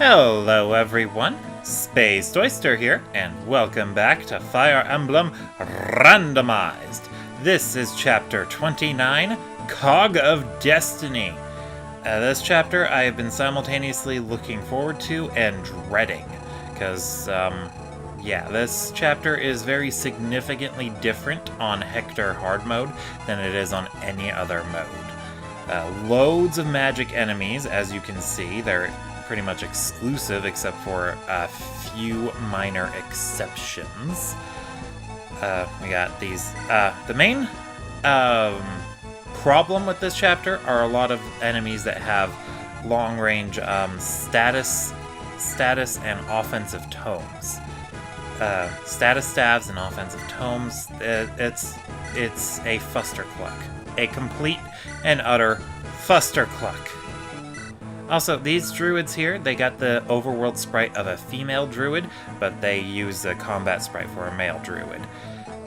Hello everyone, Spaced Oyster here, and welcome back to Fire Emblem Randomized. This is Chapter 29, Cog of Destiny. This chapter I have been simultaneously looking forward to and dreading, because, this chapter is very significantly different on Hector Hard Mode than it is on any other mode. Loads of magic enemies, as you can see. They're pretty much exclusive except for a few minor exceptions. We got these. The main problem with this chapter are a lot of enemies that have long-range status and offensive tomes. Status stabs and offensive tomes. It's a fustercluck. A complete and utter fustercluck. Also, these druids here, they got the overworld sprite of a female druid, but they use a combat sprite for a male druid.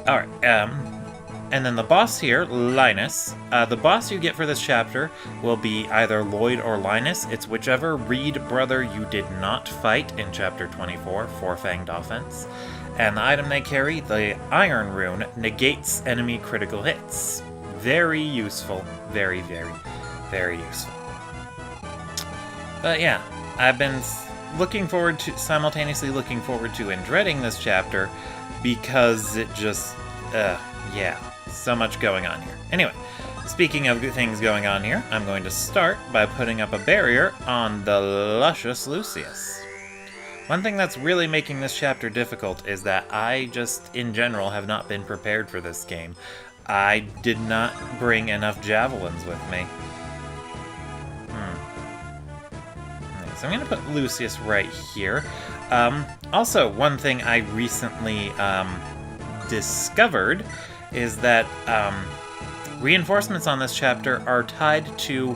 Alright, and then the boss here, Linus. The boss you get for this chapter will be either Lloyd or Linus. It's whichever Reed brother you did not fight in Chapter 24, Four-Fanged Offense. And the item they carry, the Iron Rune, negates enemy critical hits. Very useful. Very, very, very useful. But yeah, I've been simultaneously looking forward to and dreading this chapter because it just, so much going on here. Anyway, speaking of good things going on here, I'm going to start by putting up a barrier on the luscious Lucius. One thing that's really making this chapter difficult is that I just, in general, have not been prepared for this game. I did not bring enough javelins with me. So I'm going to put Lucius right here. Also, one thing I recently discovered is that reinforcements on this chapter are tied to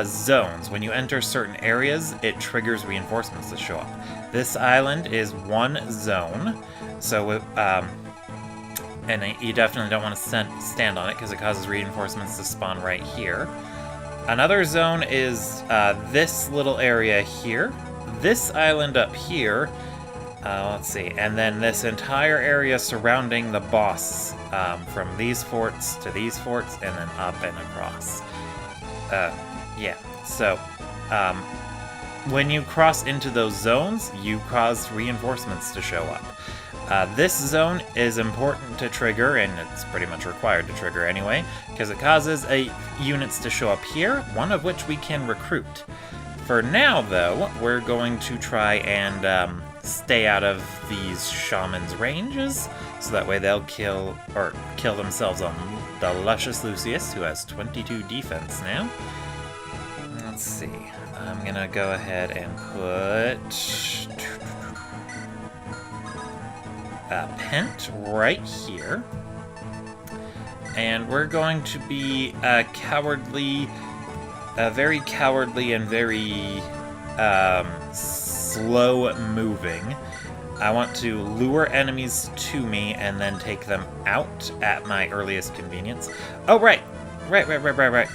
zones. When you enter certain areas, it triggers reinforcements to show up. This island is one zone, so and you definitely don't want to stand on it because it causes reinforcements to spawn right here. Another zone is this little area here, this island up here, let's see, and then this entire area surrounding the boss, from these forts to these forts, and then up and across. So when you cross into those zones, you cause reinforcements to show up. This zone is important to trigger, and it's pretty much required to trigger anyway, because it causes units to show up here, one of which we can recruit. For now, though, we're going to try and stay out of these shamans' ranges, so that way they'll kill themselves on the luscious Lucius, who has 22 defense now. Let's see. I'm gonna go ahead and put Pent right here, and we're going to be very cowardly and very slow moving. I want to lure enemies to me and then take them out at my earliest convenience. Oh, right.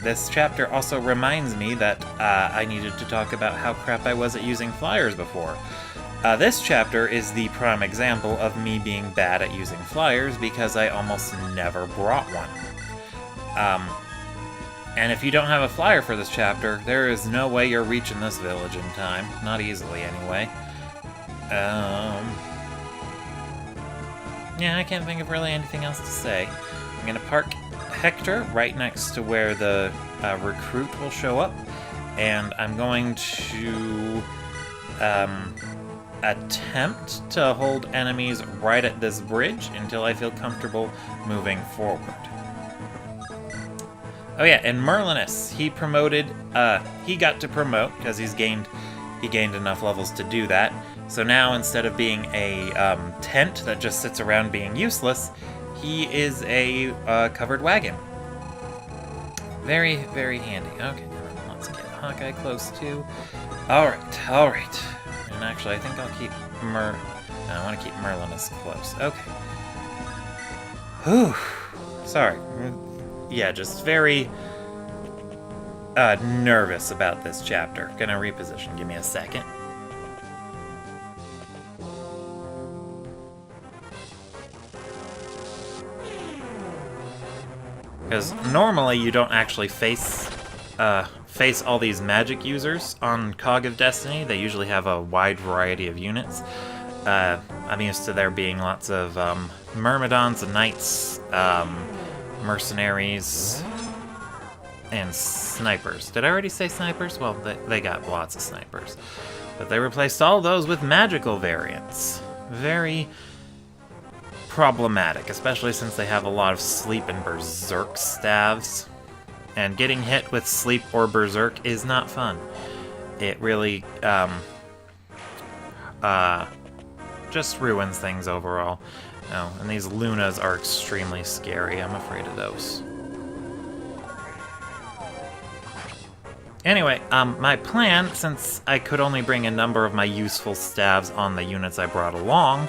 This chapter also reminds me that I needed to talk about how crap I was at using flyers before. This chapter is the prime example of me being bad at using flyers because I almost never brought one. And if you don't have a flyer for this chapter, there is no way you're reaching this village in time. Not easily, anyway. I can't think of really anything else to say. I'm gonna park Hector right next to where the recruit will show up, and I'm going to attempt to hold enemies right at this bridge until I feel comfortable moving forward. Oh yeah, and Merlinus, he got to promote because he gained enough levels to do that. So now, instead of being a tent that just sits around being useless, he is a covered wagon. Very, very handy. Okay, let's get Hawkeye close too. Alright. And actually, I think I'll keep I want to keep Merlinus close. Okay. Whew. Sorry. Yeah, just very nervous about this chapter. Gonna reposition. Give me a second. Because normally you don't actually face all these magic users on Cog of Destiny. They usually have a wide variety of units. I'm used to there being lots of Myrmidons and Knights, mercenaries, and snipers. Did I already say snipers? Well, they got lots of snipers. But they replaced all those with magical variants. Very problematic, especially since they have a lot of sleep and berserk staves. And getting hit with sleep or berserk is not fun. It really just ruins things overall. Oh, and these Lunas are extremely scary. I'm afraid of those. Anyway, my plan, since I could only bring a number of my useful staves on the units I brought along,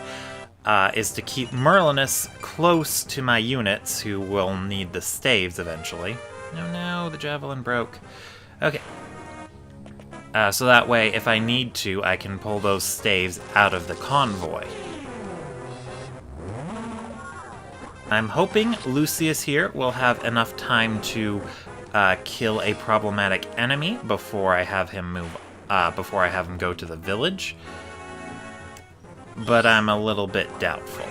is to keep Merlinus close to my units who will need the staves eventually. No, the javelin broke. Okay. So that way, if I need to, I can pull those staves out of the convoy. I'm hoping Lucius here will have enough time to kill a problematic enemy before I have him before I have him go to the village. But I'm a little bit doubtful.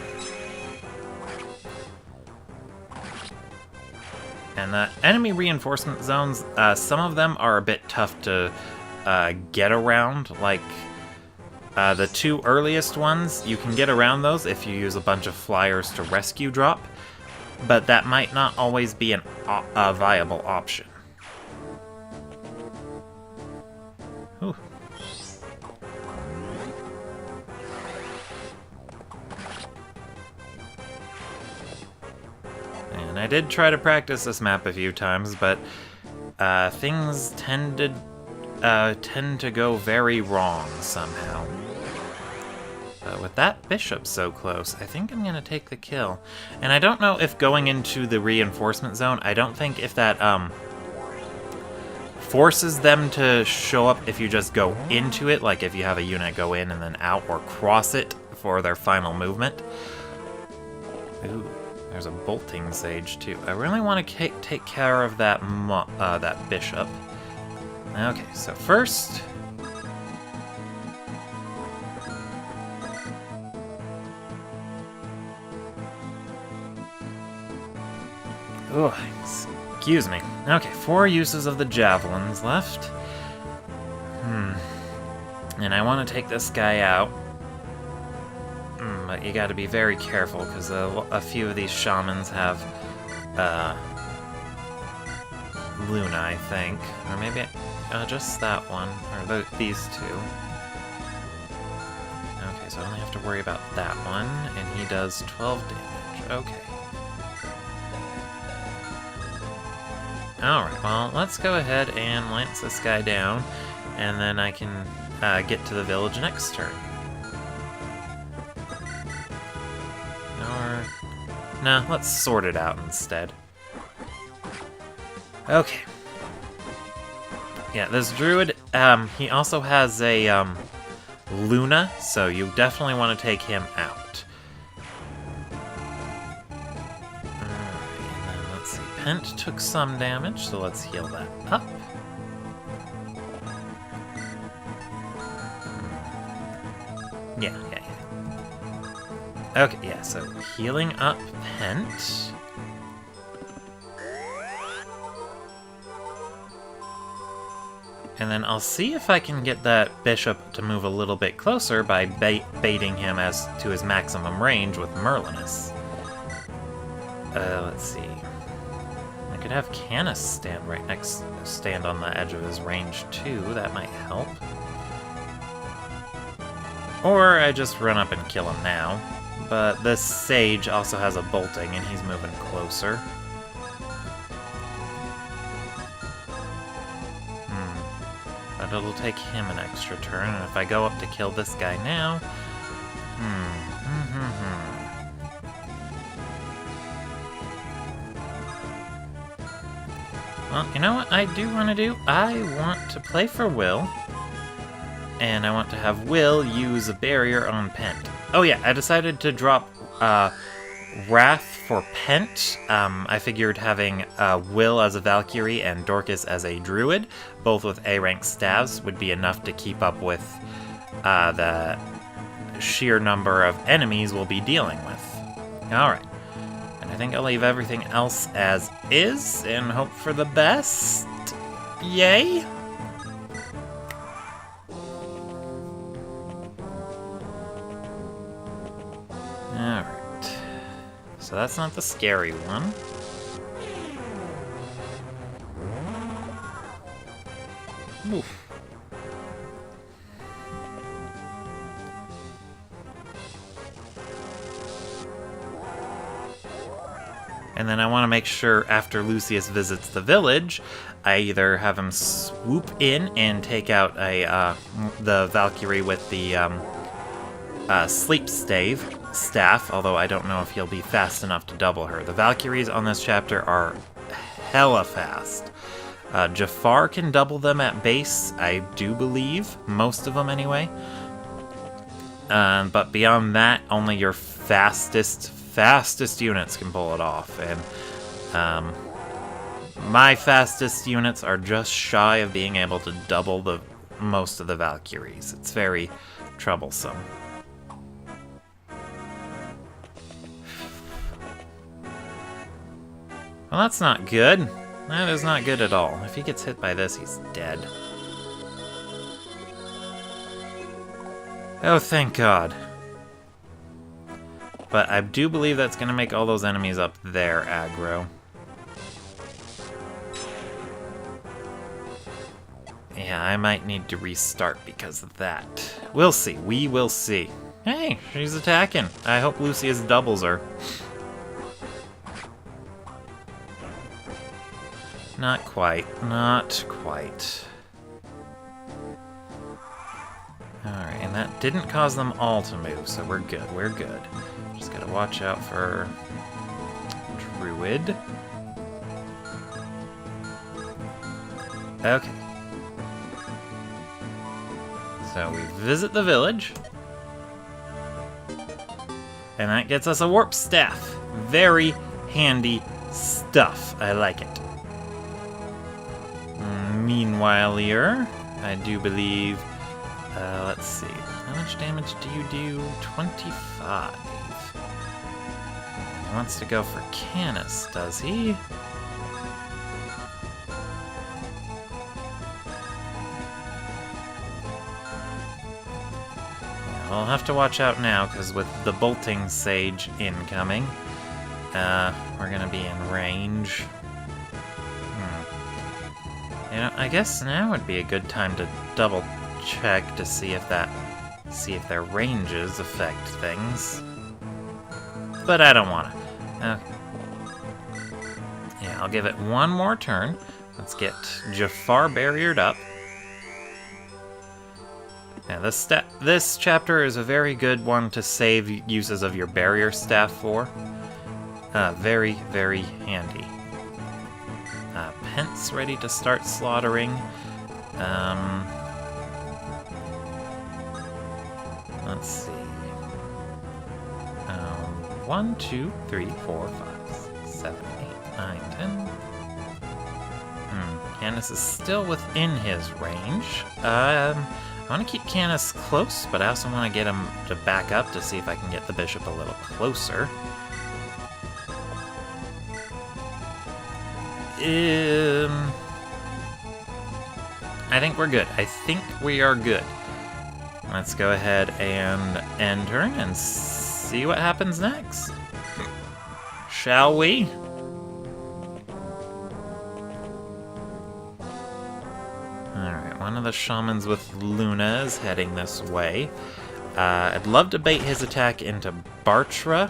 And the enemy reinforcement zones, some of them are a bit tough to get around. Like, the two earliest ones, you can get around those if you use a bunch of flyers to rescue drop, but that might not always be a viable option. Ooh. And I did try to practice this map a few times, but things tend to go very wrong somehow. With that bishop so close, I think I'm gonna take the kill. And I don't know if going into the reinforcement zone, I don't think if that forces them to show up if you just go into it, like if you have a unit go in and then out, or cross it for their final movement. Ooh, there's a bolting sage too. I really want to take care of that that bishop. Okay, so first... Oh, excuse me. Okay, 4 uses of the javelins left. And I want to take this guy out. But you gotta be very careful, because a few of these shamans have Luna, I think. Or maybe just that one, or these two. Okay, so I only have to worry about that one, and he does 12 damage. Okay. Alright, well, let's go ahead and lance this guy down, and then I can get to the village next turn. Or... nah, let's sort it out instead. Okay. Yeah, this druid, he also has a Luna, so you definitely want to take him out. Pent took some damage, so let's heal that up. Yeah. Okay, yeah, so healing up Pent. And then I'll see if I can get that bishop to move a little bit closer by baiting him as to his maximum range with Merlinus. Let's see. I could have Canis stand on the edge of his range too. That might help. Or I just run up and kill him now. But this sage also has a bolting, and he's moving closer. But it'll take him an extra turn, and if I go up to kill this guy now... Well, you know what I do want to do? I want to play for Will, and I want to have Will use a barrier on Pent. Oh yeah, I decided to drop Wrath for Pent. I figured having Will as a Valkyrie and Dorcas as a Druid, both with A-rank staves, would be enough to keep up with the sheer number of enemies we'll be dealing with. Alright. And I think I'll leave everything else as is and hope for the best. Yay! Alright. So that's not the scary one. Oof. And then I want to make sure after Lucius visits the village, I either have him swoop in and take out the Valkyrie with the sleep staff, although I don't know if he'll be fast enough to double her. The Valkyries on this chapter are hella fast. Jafar can double them at base, I do believe. Most of them, anyway. But beyond that, only your fastest units can pull it off. And my fastest units are just shy of being able to double most of the Valkyries. It's very troublesome. Well, that's not good. That is not good at all. If he gets hit by this, he's dead. Oh, thank God. But I do believe that's going to make all those enemies up there aggro. Yeah, I might need to restart because of that. We'll see. We will see. Hey, she's attacking. I hope Lucius doubles her. Not quite. Not quite. Alright, and that didn't cause them all to move, so we're good. We're good. Just gotta watch out for Druid. Okay. So we visit the village. And that gets us a warp staff. Very handy stuff. I like it. Meanwhile here, I do believe, let's see, how much damage do you do? 25. He wants to go for Canis, does he? Yeah, we'll have to watch out now, because with the Bolting Sage incoming, we're going to be in range. You know, I guess now would be a good time to double check to see if their ranges affect things. But I don't want to. Okay. Yeah, I'll give it one more turn. Let's get Jafar barriered up. Yeah, this chapter is a very good one to save uses of your barrier staff for. Very, very handy. Pence ready to start slaughtering. Let's see. 1, 2, 3, 4, 5, 6, 7, 8, 9, 10. Canis is still within his range. I want to keep Canis close, but I also want to get him to back up to see if I can get the bishop a little closer. I think we're good. I think we are good. Let's go ahead and end turn and see what happens next. Shall we? Alright, one of the shamans with Luna is heading this way. I'd love to bait his attack into Bartra,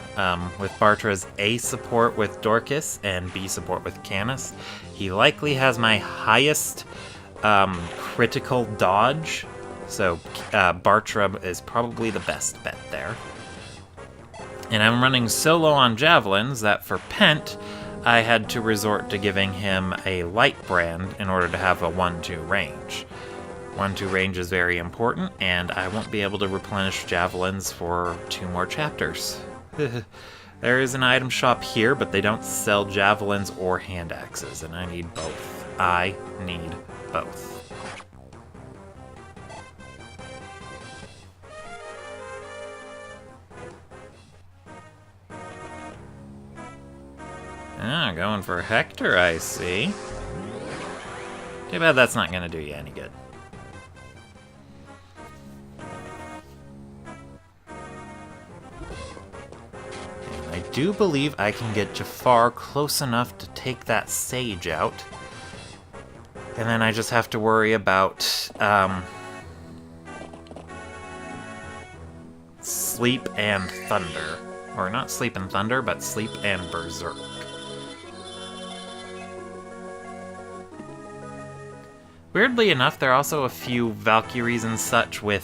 with Bartra's A support with Dorcas and B support with Canis. He likely has my highest critical dodge, so Bartra is probably the best bet there. And I'm running so low on javelins that for Pent, I had to resort to giving him a light brand in order to have a 1-2 range. 1-2 range is very important, and I won't be able to replenish javelins for 2 more chapters. There is an item shop here, but they don't sell javelins or hand axes, and I need both. I need both. Ah, going for Hector, I see. Too bad that's not going to do you any good. And I do believe I can get Jafar close enough to take that sage out. And then I just have to worry about Sleep and Thunder. Or not Sleep and Thunder, but Sleep and Berserk. Weirdly enough, there are also a few Valkyries and such with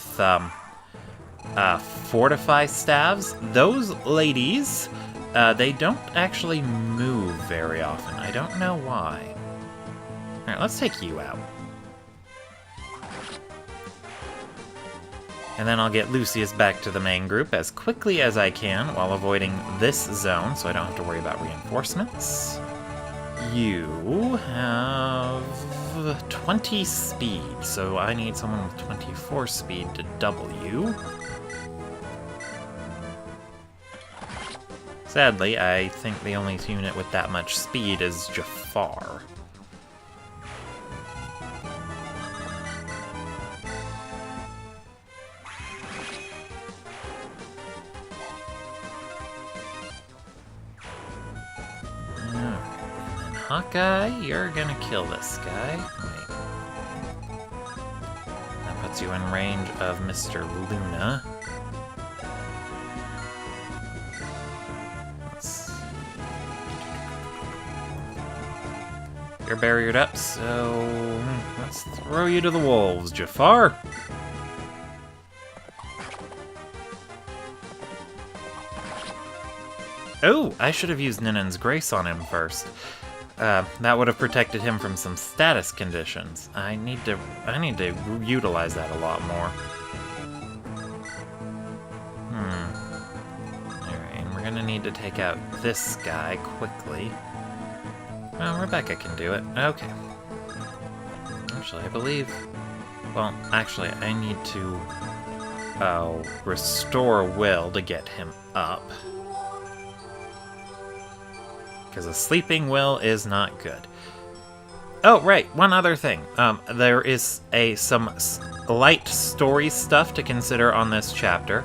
Fortify staves. Those ladies, they don't actually move very often. I don't know why. Alright, let's take you out. And then I'll get Lucius back to the main group as quickly as I can while avoiding this zone so I don't have to worry about reinforcements. You have 20 speed, so I need someone with 24 speed to double you. Sadly, I think the only unit with that much speed is Jafar. Hawkeye, you're gonna kill this guy. Wait. That puts you in range of Mr. Luna. You're barriered up, so let's throw you to the wolves, Jafar. Oh, I should have used Ninen's Grace on him first. That would have protected him from some status conditions. I need to utilize that a lot more. Alright, and we're gonna need to take out this guy quickly. Well, Rebecca can do it. Okay. Actually, I believe... Well, actually, I need to restore Will to get him up. Because a sleeping Will is not good. Oh, right, one other thing. There is some light story stuff to consider on this chapter.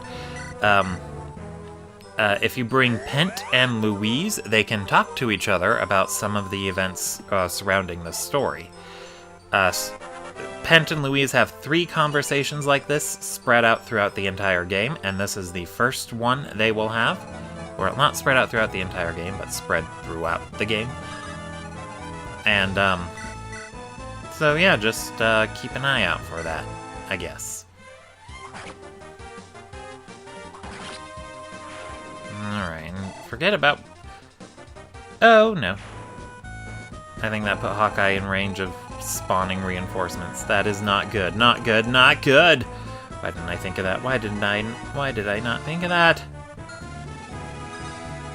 If you bring Pent and Louise, they can talk to each other about some of the events surrounding the story. Pent and Louise have 3 conversations like this spread out throughout the entire game, and this is the first one they will have. Or not spread out throughout the entire game, but spread throughout the game. And, so yeah, just keep an eye out for that, I guess. Alright, and forget about... Oh, no. I think that put Hawkeye in range of spawning reinforcements. That is not good. Not good, not good! Why didn't I think of that? Why did I not think of that?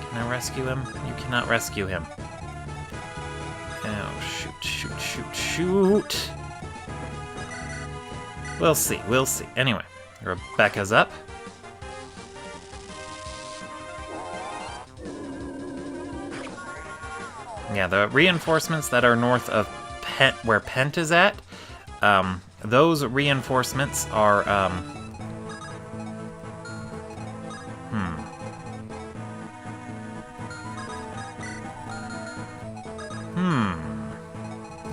Can I rescue him? You cannot rescue him. Oh, shoot, shoot, shoot, shoot! We'll see, we'll see. Anyway, Rebecca's up. Yeah, the reinforcements that are north of where Pent is at, those reinforcements are,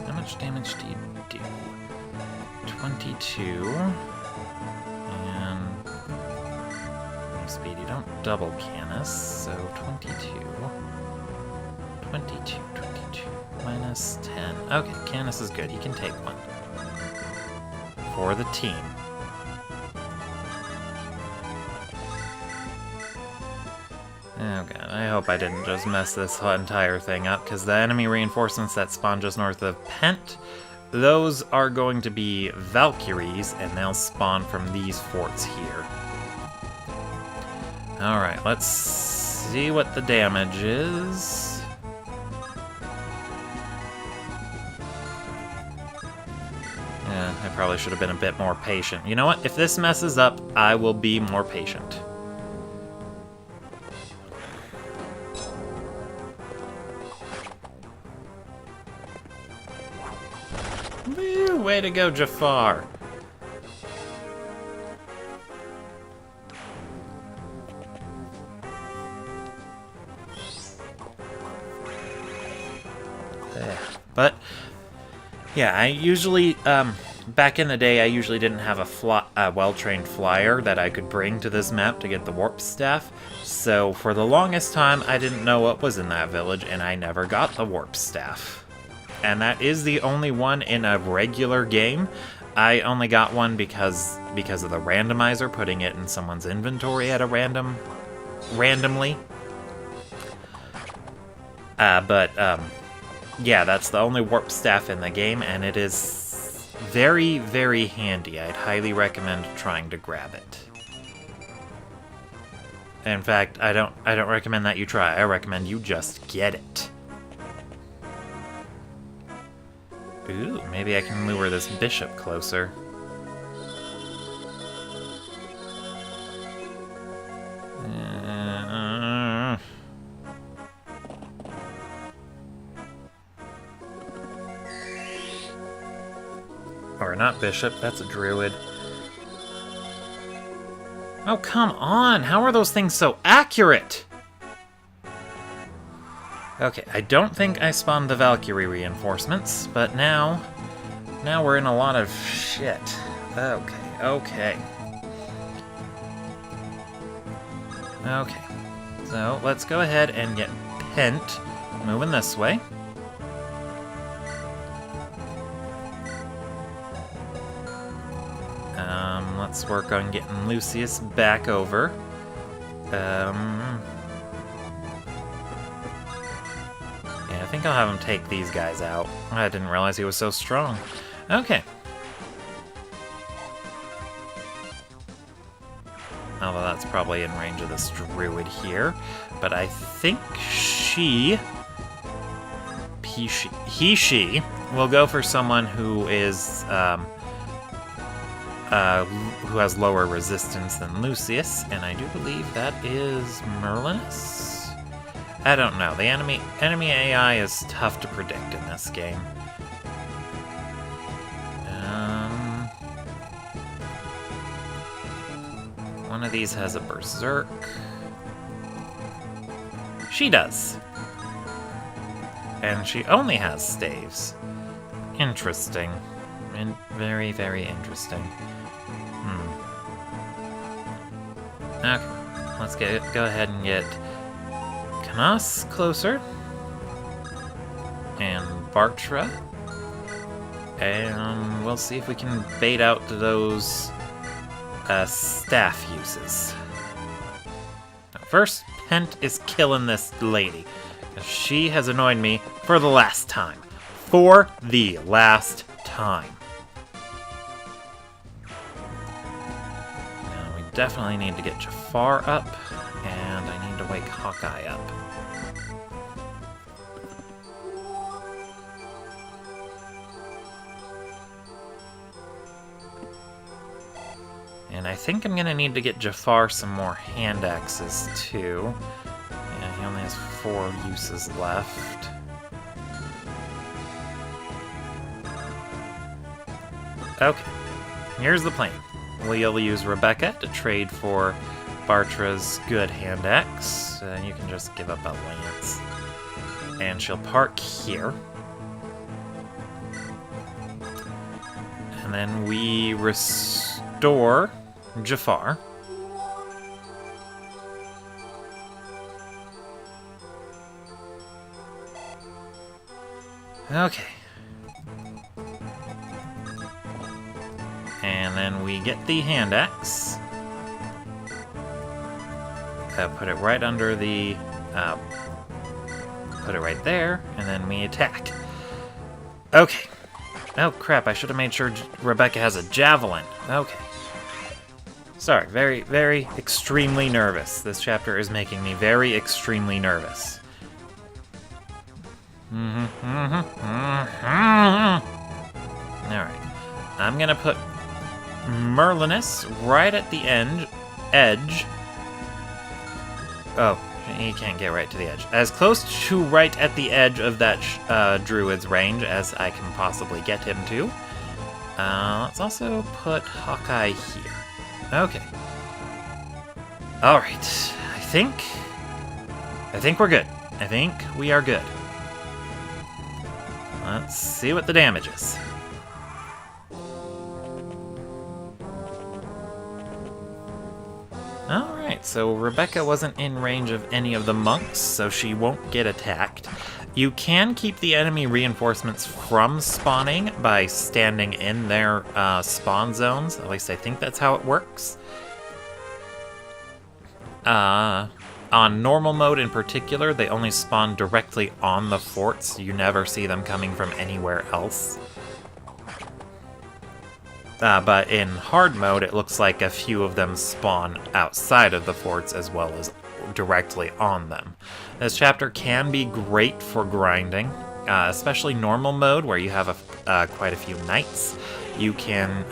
How much damage do you do? 22. And... speed, you don't double Canis, so 22. 22, 22. Minus 10. Okay, Canis is good. You can take one. For the team. Oh god, I hope I didn't just mess this entire thing up, because the enemy reinforcements that spawn just north of Pent, those are going to be Valkyries, and they'll spawn from these forts here. Alright, let's see what the damage is. Yeah, I probably should have been a bit more patient. You know what? If this messes up, I will be more patient. Woo, way to go, Jafar. But, yeah, I usually, back in the day, I usually didn't have a well-trained flyer that I could bring to this map to get the warp staff. So, for the longest time, I didn't know what was in that village, and I never got the warp staff. And that is the only one in a regular game. I only got one because of the randomizer, putting it in someone's inventory at a randomly. Yeah, that's the only warp staff in the game, and it is very, very handy. I'd highly recommend trying to grab it. In fact, I don't recommend that you try. I recommend you just get it. Ooh, maybe I can lure this bishop closer. Or not bishop, that's a druid. Oh, come on! How are those things so accurate? Okay, I don't think I spawned the Valkyrie reinforcements, but now we're in a lot of shit. Okay. Okay, so let's go ahead and get Pent moving this way. Let's work on getting Lucius back over. Yeah, I think I'll have him take these guys out. I didn't realize he was so strong. Okay. Although that's probably in range of this druid here. But I think she will go for someone who is, who has lower resistance than Lucius, and I do believe that is Merlinus? I don't know. The enemy AI is tough to predict in this game. One of these has a berserk. She does. And she only has staves. Interesting. And very, very interesting. Okay, let's go ahead and get Canas closer. And Bartra. And we'll see if we can bait out those staff uses. Now, first, Pent is killing this lady. She has annoyed me for the last time. For the last time. Now, we definitely need to get Jafar up, and I need to wake Hawkeye up. And I think I'm gonna need to get Jafar some more hand axes too. Yeah, he only has 4 uses left. Okay, here's the plan. We'll use Rebecca to trade for Bartra's good hand axe. You can just give up a lance. And she'll park here. And then we restore Jafar. Okay. And then we get the hand axe. Put it right under the... put it right there, and then we attack. Okay. Oh crap, I should have made sure Rebecca has a javelin. Okay. Sorry, very, very extremely nervous. This chapter is making me very extremely nervous. Alright. I'm gonna put Merlinus right at the edge. Oh, he can't get right to the edge. As close to right at the edge of that druid's range as I can possibly get him to. Let's also put Hawkeye here. Okay. Alright. I think we're good. I think we are good. Let's see what the damage is. Alright, so Rebecca wasn't in range of any of the monks, so she won't get attacked. You can keep the enemy reinforcements from spawning by standing in their spawn zones. At least I think that's how it works. On normal mode in particular, they only spawn directly on the forts. You never see them coming from anywhere else. But in hard mode, it looks like a few of them spawn outside of the forts as well as directly on them. This chapter can be great for grinding, especially normal mode where you have quite a few knights. You can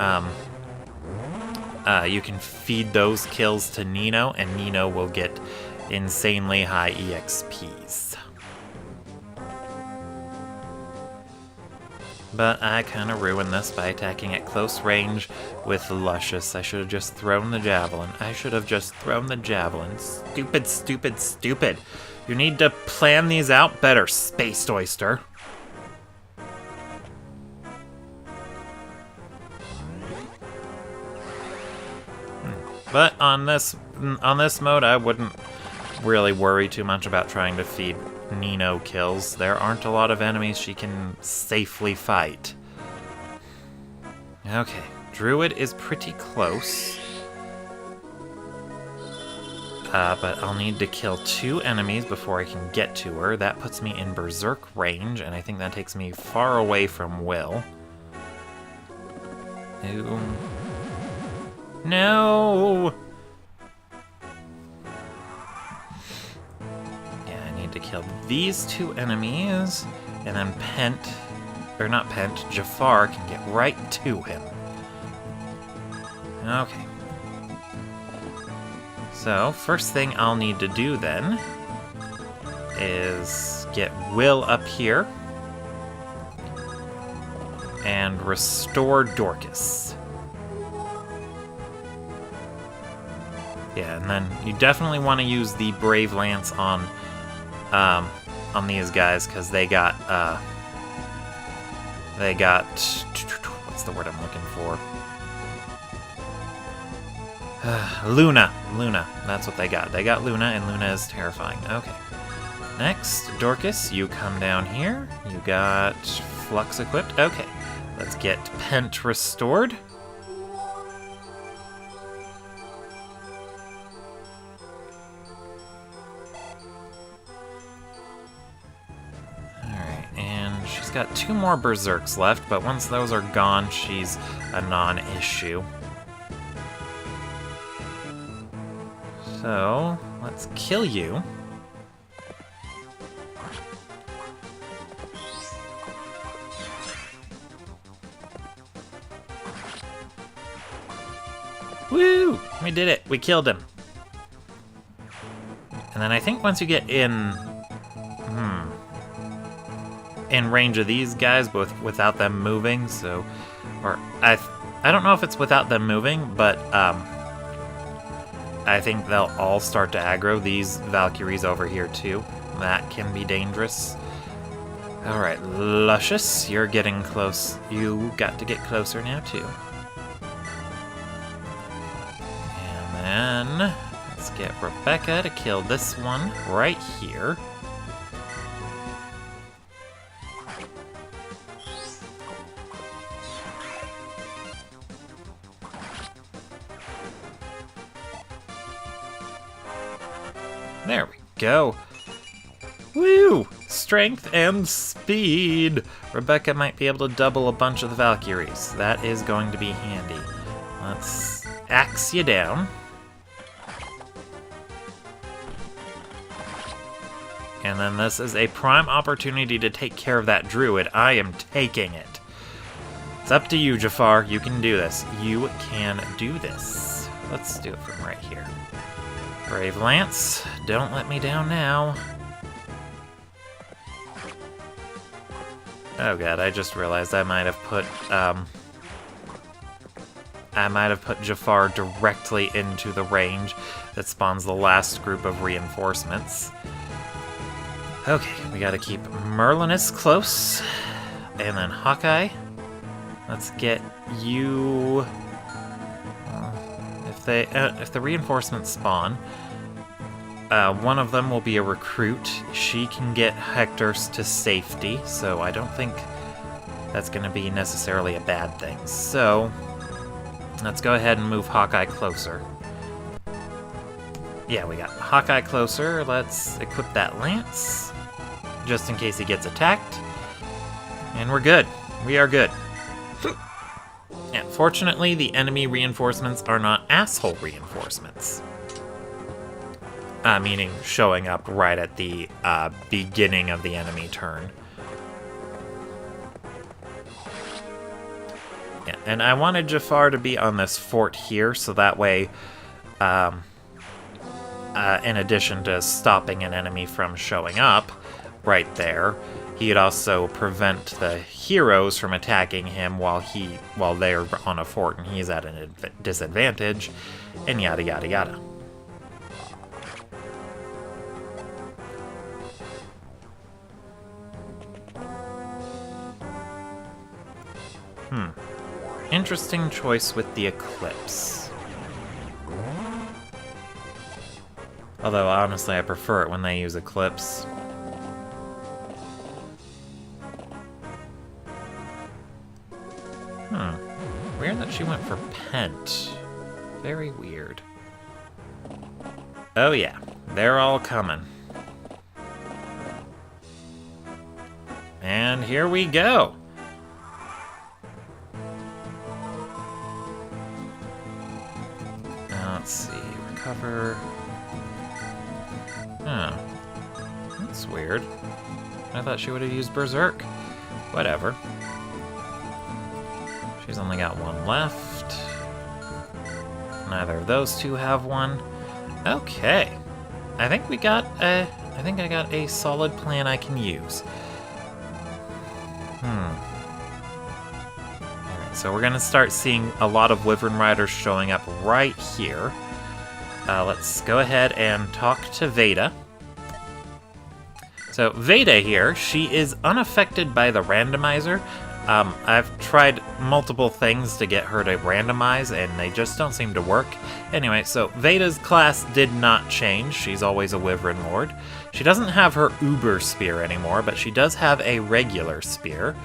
feed those kills to Nino, and Nino will get insanely high EXPs. But I kind of ruined this by attacking at close range with Luscious. I should have just thrown the javelin. Stupid, stupid, stupid. You need to plan these out better, Spaced Oyster. But on this mode, I wouldn't really worry too much about trying to feed Nino kills. There aren't a lot of enemies she can safely fight. Okay, Druid is pretty close. But I'll need to kill 2 enemies before I can get to her. That puts me in Berserk range, and I think that takes me far away from Will. No! To kill these 2 enemies, and then Jafar can get right to him. Okay. So, first thing I'll need to do then is get Will up here and restore Dorcas. Yeah, and then you definitely want to use the Brave Lance on these guys, because they got what's the word I'm looking for? Luna, that's what they got. They got Luna, and Luna is terrifying. Okay. Next, Dorcas, you come down here. You got Flux equipped. Okay. Let's get Pent restored. Got 2 more Berserks left, but once those are gone, she's a non-issue. So, let's kill you. Woo! We did it! We killed him. And then I think once you get in range of these guys, but without them moving, so, or I don't know if it's without them moving, but I think they'll all start to aggro these Valkyries over here too. That can be dangerous. Alright, Luscious, you're getting close. You got to get closer now too. And then let's get Rebecca to kill this one right here. There we go. Woo! Strength and speed! Rebecca might be able to double a bunch of the Valkyries. That is going to be handy. axe you down. And then this is a prime opportunity to take care of that druid. I am taking it. It's up to you, Jafar. You can do this. You can do this. Let's do it from right here. Brave Lance, don't let me down now. Oh god, I just realized I might have put Jafar directly into the range that spawns the last group of reinforcements. Okay, we gotta keep Merlinus close. And then Hawkeye. Let's get you... if the reinforcements spawn, one of them will be a recruit. She can get Hector's to safety, so I don't think that's going to be necessarily a bad thing. So, let's go ahead and move Hawkeye closer. Yeah, we got Hawkeye closer. Let's equip that lance, just in case he gets attacked. And we're good. We are good. Yeah, fortunately, the enemy reinforcements are not asshole reinforcements. Meaning showing up right at the beginning of the enemy turn. Yeah, and I wanted Jafar to be on this fort here, so that way, in addition to stopping an enemy from showing up right there, he'd also prevent the heroes from attacking him while they're on a fort and he's at a disadvantage, and yada yada yada. Interesting choice with the Eclipse. Although, honestly, I prefer it when they use Eclipse. Weird that she went for Pent. Very weird. Oh yeah, they're all coming. And here we go! Now let's see, recover... Oh, that's weird. I thought she would have used Berserk. Whatever. She's only got one left. Neither of those two have one. Okay. I think I got a solid plan I can use. Alright, so we're gonna start seeing a lot of Wyvern Riders showing up right here. Let's go ahead and talk to Veda. So Veda here, she is unaffected by the randomizer. I've tried multiple things to get her to randomize, and they just don't seem to work. Anyway, so Veda's class did not change. She's always a Wyvern Lord. She doesn't have her Uber Spear anymore, but she does have a regular spear.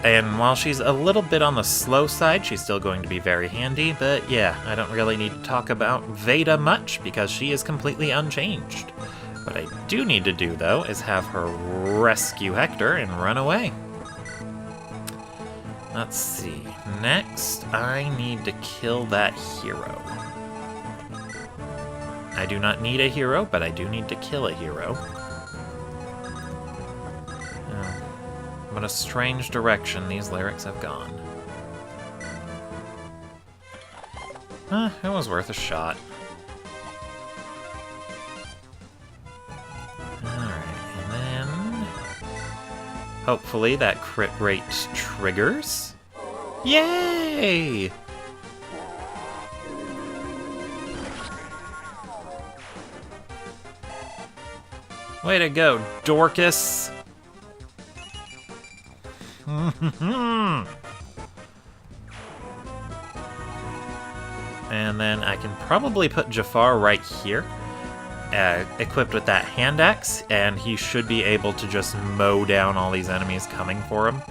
And while she's a little bit on the slow side, she's still going to be very handy. But yeah, I don't really need to talk about Veda much, because she is completely unchanged. What I do need to do, though, is have her rescue Hector and run away. Let's see. Next, I need to kill that hero. I do not need a hero, but I do need to kill a hero. What a strange direction these lyrics have gone. It was worth a shot. Alright, and then... hopefully that crit rate triggers. Yay! Way to go, Dorcas! And then I can probably put Jafar right here, equipped with that hand axe, and he should be able to just mow down all these enemies coming for him.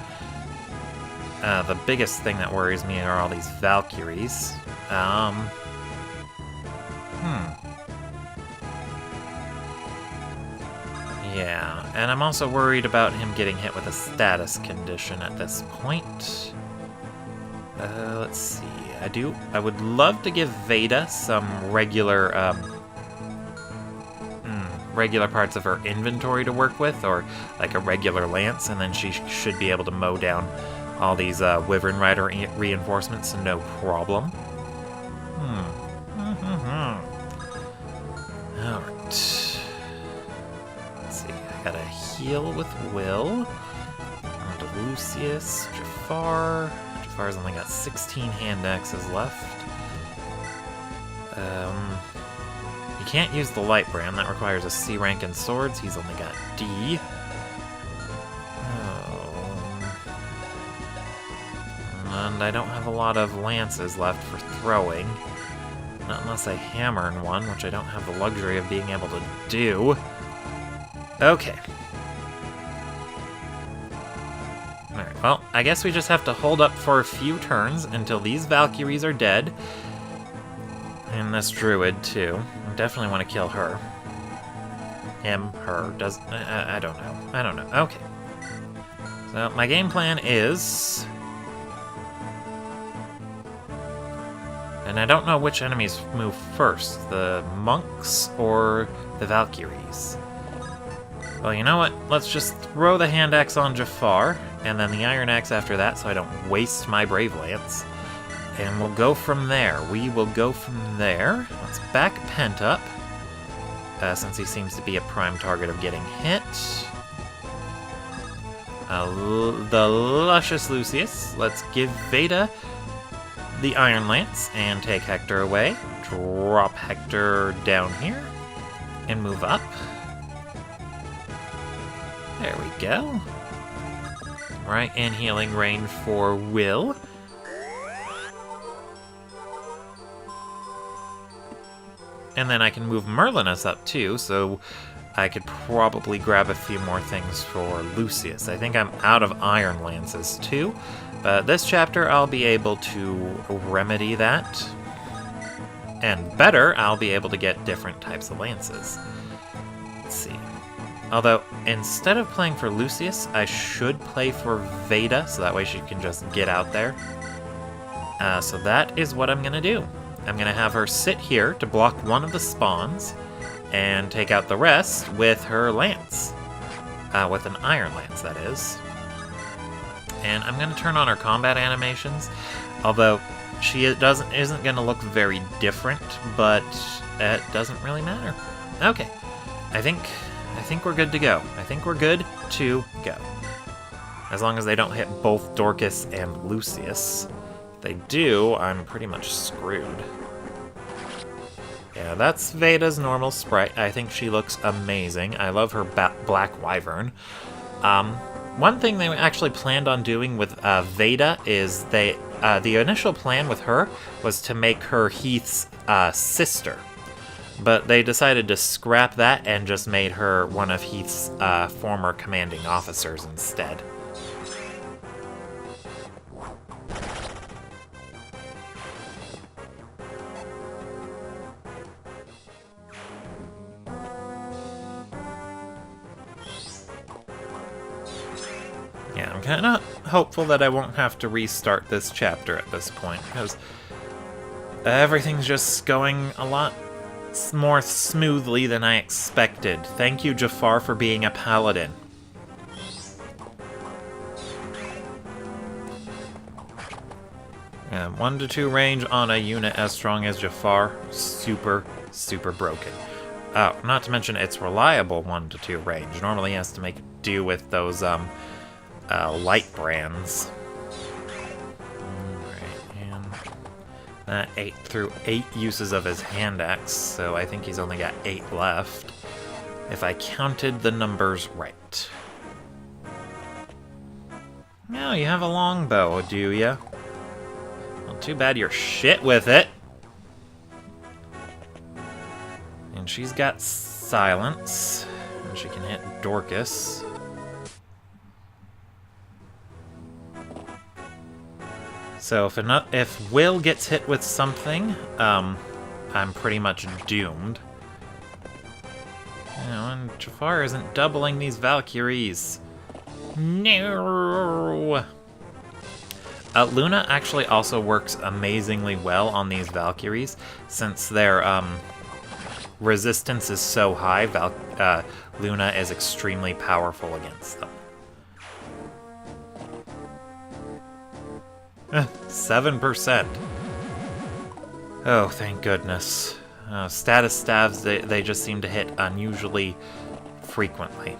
The biggest thing that worries me are all these Valkyries. Yeah, and I'm also worried about him getting hit with a status condition at this point. Let's see. I would love to give Veda some regular, regular parts of her inventory to work with, or like a regular lance, and then she should be able to mow down all these Wyvern Rider reinforcements, no problem. Alright. Let's see, I gotta heal with Will. On to Lucius, Jafar. Jafar's only got 16 hand axes left. You can't use the light brand, that requires a C rank in swords. He's only got D. And I don't have a lot of lances left for throwing. Not unless I hammer in one, which I don't have the luxury of being able to do. Okay. Alright, well, I guess we just have to hold up for a few turns until these Valkyries are dead. And this Druid, too. I definitely want to kill her. Him, her, does... I don't know. I don't know. Okay. So, my game plan is... And I don't know which enemies move first, the monks or the Valkyries. Well, you know what? Let's just throw the hand axe on Jafar, and then the iron axe after that so I don't waste my Brave Lance. And we'll go from there. We will go from there. Let's back Pent up, since he seems to be a prime target of getting hit. The Luscious Lucius. Let's give Veda the Iron Lance and take Hector away. Drop Hector down here and move up. There we go. Right in healing range for Will. And then I can move Merlinus up too, so I could probably grab a few more things for Lucius. I think I'm out of Iron Lances too, but this chapter I'll be able to remedy that. And better, I'll be able to get different types of lances. Let's see. Although, instead of playing for Lucius, I should play for Veda, so that way she can just get out there. So that is what I'm going to do. I'm going to have her sit here to block one of the spawns, and take out the rest with her lance. With an Iron Lance, that is. And I'm going to turn on her combat animations, although she isn't going to look very different, but it doesn't really matter. Okay, I think we're good to go. I think we're good to go. As long as they don't hit both Dorcas and Lucius. If they do, I'm pretty much screwed. Yeah, that's Veda's normal sprite. I think she looks amazing. I love her black wyvern. One thing they actually planned on doing with Veda is the initial plan with her was to make her Heath's sister. But they decided to scrap that and just made her one of Heath's former commanding officers instead. Yeah, I'm kind of hopeful that I won't have to restart this chapter at this point, because everything's just going a lot more smoothly than I expected. Thank you, Jafar, for being a paladin. Yeah, 1 to 2 range on a unit as strong as Jafar, super, super broken. Oh, not to mention it's reliable 1 to 2 range. Normally he has to make do with those light brands. Alright, and that 8 through 8 uses of his hand axe, so I think he's only got 8 left, if I counted the numbers right. Now you have a longbow, do ya? Well, too bad you're shit with it. And she's got silence, and she can hit Dorcas. So if Will gets hit with something, I'm pretty much doomed. You know, and Jafar isn't doubling these Valkyries. No! Luna actually also works amazingly well on these Valkyries, since their resistance is so high. Luna is extremely powerful against them. 7%. Oh, thank goodness. Status stabs, they just seem to hit unusually frequently.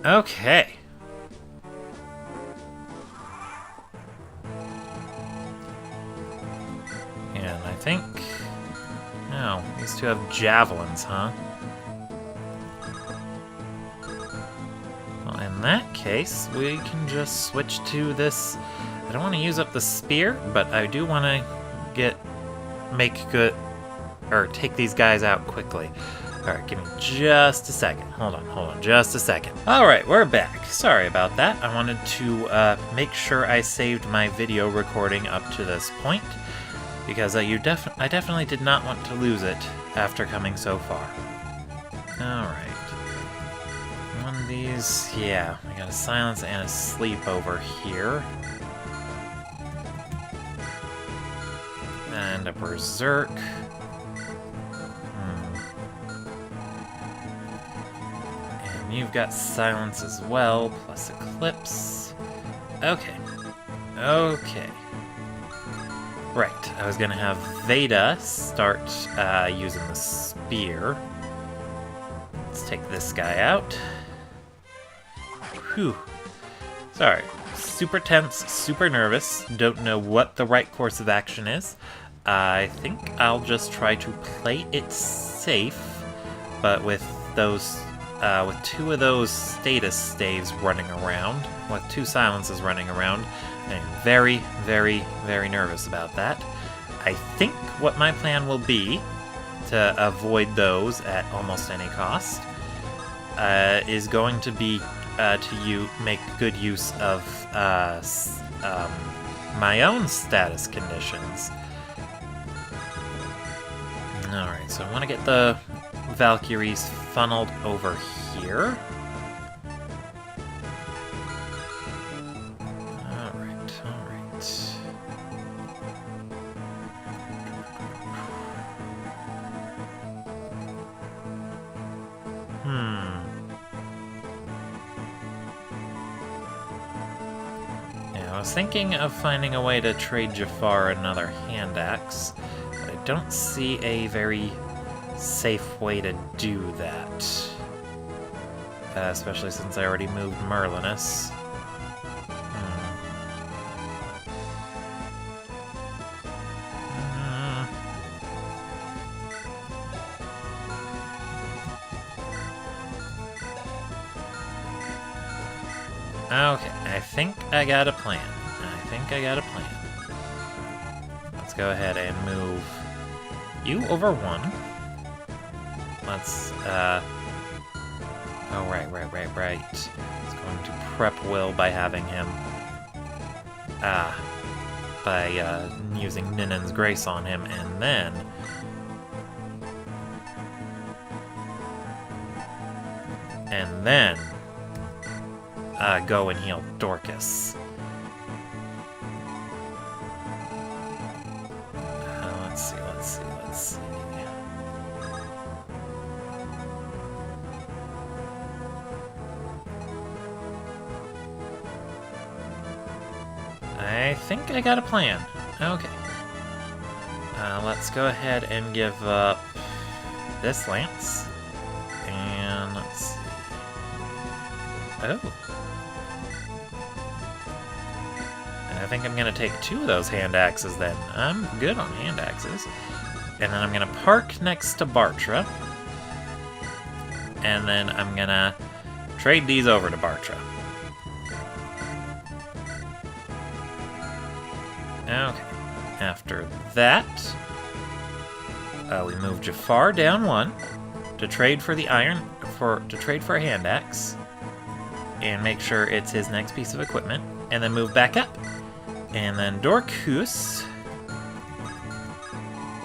Okay. And I think... Oh, these two have javelins, huh? Well, in that case, we can just switch to this... I don't want to use up the spear, but I do want to take these guys out quickly. Alright, give me just a second. Hold on, just a second. Alright, we're back. Sorry about that. I wanted to make sure I saved my video recording up to this point, because I definitely did not want to lose it after coming so far. Alright. One of these, yeah, I got a silence and a sleep over here. And a berserk. You've got silence as well, plus eclipse. Okay. Okay. Right, I was gonna have Veda start using the spear. Let's take this guy out. Whew. Sorry. Super tense, super nervous. Don't know what the right course of action is. I think I'll just try to play it safe, but with those... with two of those status staves running around, with two silences running around, I'm very, very, very nervous about that. I think what my plan will be, to avoid those at almost any cost, is going to be to make good use of my own status conditions. Alright, so I want to get the Valkyries funneled over here. Alright, alright. Yeah, I was thinking of finding a way to trade Jafar another hand axe, but I don't see a very safe way to do that. Especially since I already moved Merlinus. Okay, I think I got a plan. Let's go ahead and move you over one. Let's, oh, right. It's going to prep Will by having him, by using Ninen's Grace on him, and then... go and heal Dorcas. Let's see. I think I got a plan. Okay. Let's go ahead and give up this lance. And let's see. Oh. I think I'm going to take two of those hand axes then. I'm good on hand axes. And then I'm going to park next to Bartra. And then I'm going to trade these over to Bartra. Okay. After that, we move Jafar down one to trade for the to trade for a hand axe and make sure it's his next piece of equipment, and then move back up. And then Dorcas,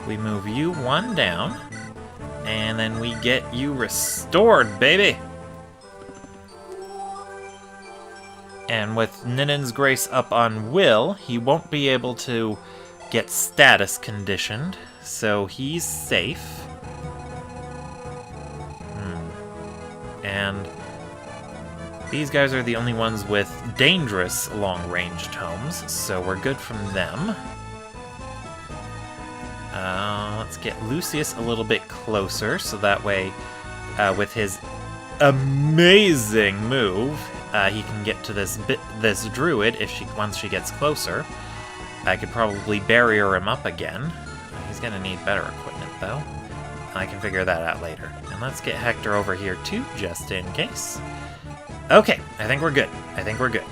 we move you one down, And then we get you restored, baby! And with Ninen's Grace up on Will, he won't be able to get status conditioned, so he's safe. And these guys are the only ones with dangerous long-range tomes, so we're good from them. Let's get Lucius a little bit closer, so that way, with his amazing move, he can get to this druid once she gets closer. I could probably barrier him up again. He's gonna need better equipment, though. I can figure that out later. And let's get Hector over here, too, just in case. Okay, I think we're good. I think we're good.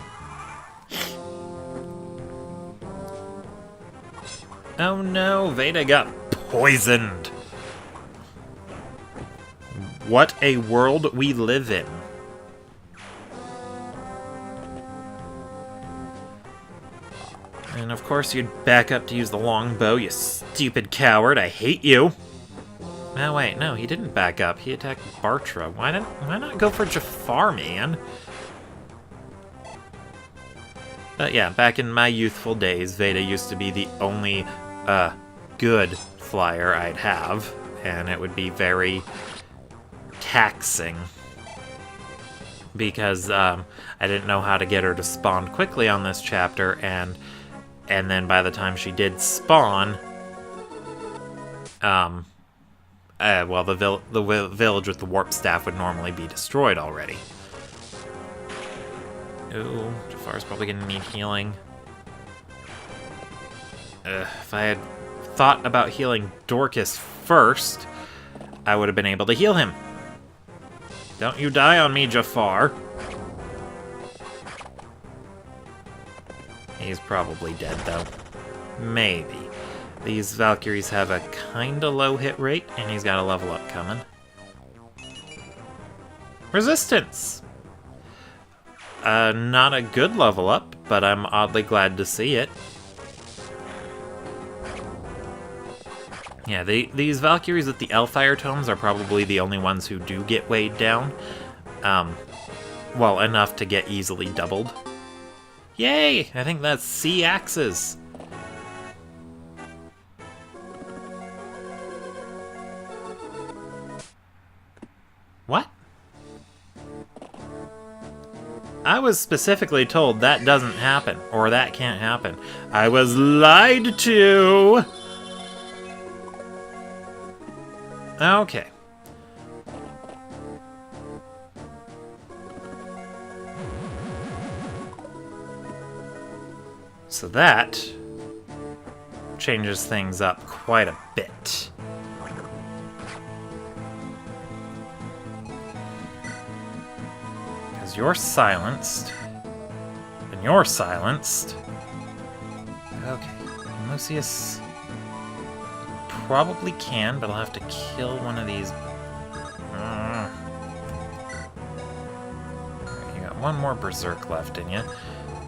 Oh no, Veda got poisoned. What a world we live in. And of course you'd back up to use the longbow, you stupid coward. I hate you. Oh wait, no, he didn't back up. He attacked Bartra. Why not go for Jafar, man? But yeah, back in my youthful days, Veda used to be the only good flyer I'd have, and it would be very taxing because I didn't know how to get her to spawn quickly on this chapter, and then by the time she did spawn, well, the village with the warp staff would normally be destroyed already. Ooh, Jafar's probably gonna need healing. If I had thought about healing Dorcas first, I would have been able to heal him. Don't you die on me, Jafar. He's probably dead, though. Maybe. These Valkyries have a kinda low hit rate, and he's got a level up coming. Resistance! Not a good level up, but I'm oddly glad to see it. Yeah, these Valkyries with the Elfire tomes are probably the only ones who do get weighed down. Well, enough to get easily doubled. Yay! I think that's C axes. What? I was specifically told that doesn't happen, or that can't happen. I was lied to! Okay. So that changes things up quite a bit. Because you're silenced. And you're silenced. Okay. Lucius probably can, but I'll have to kill one of these. You got one more Berserk left in you.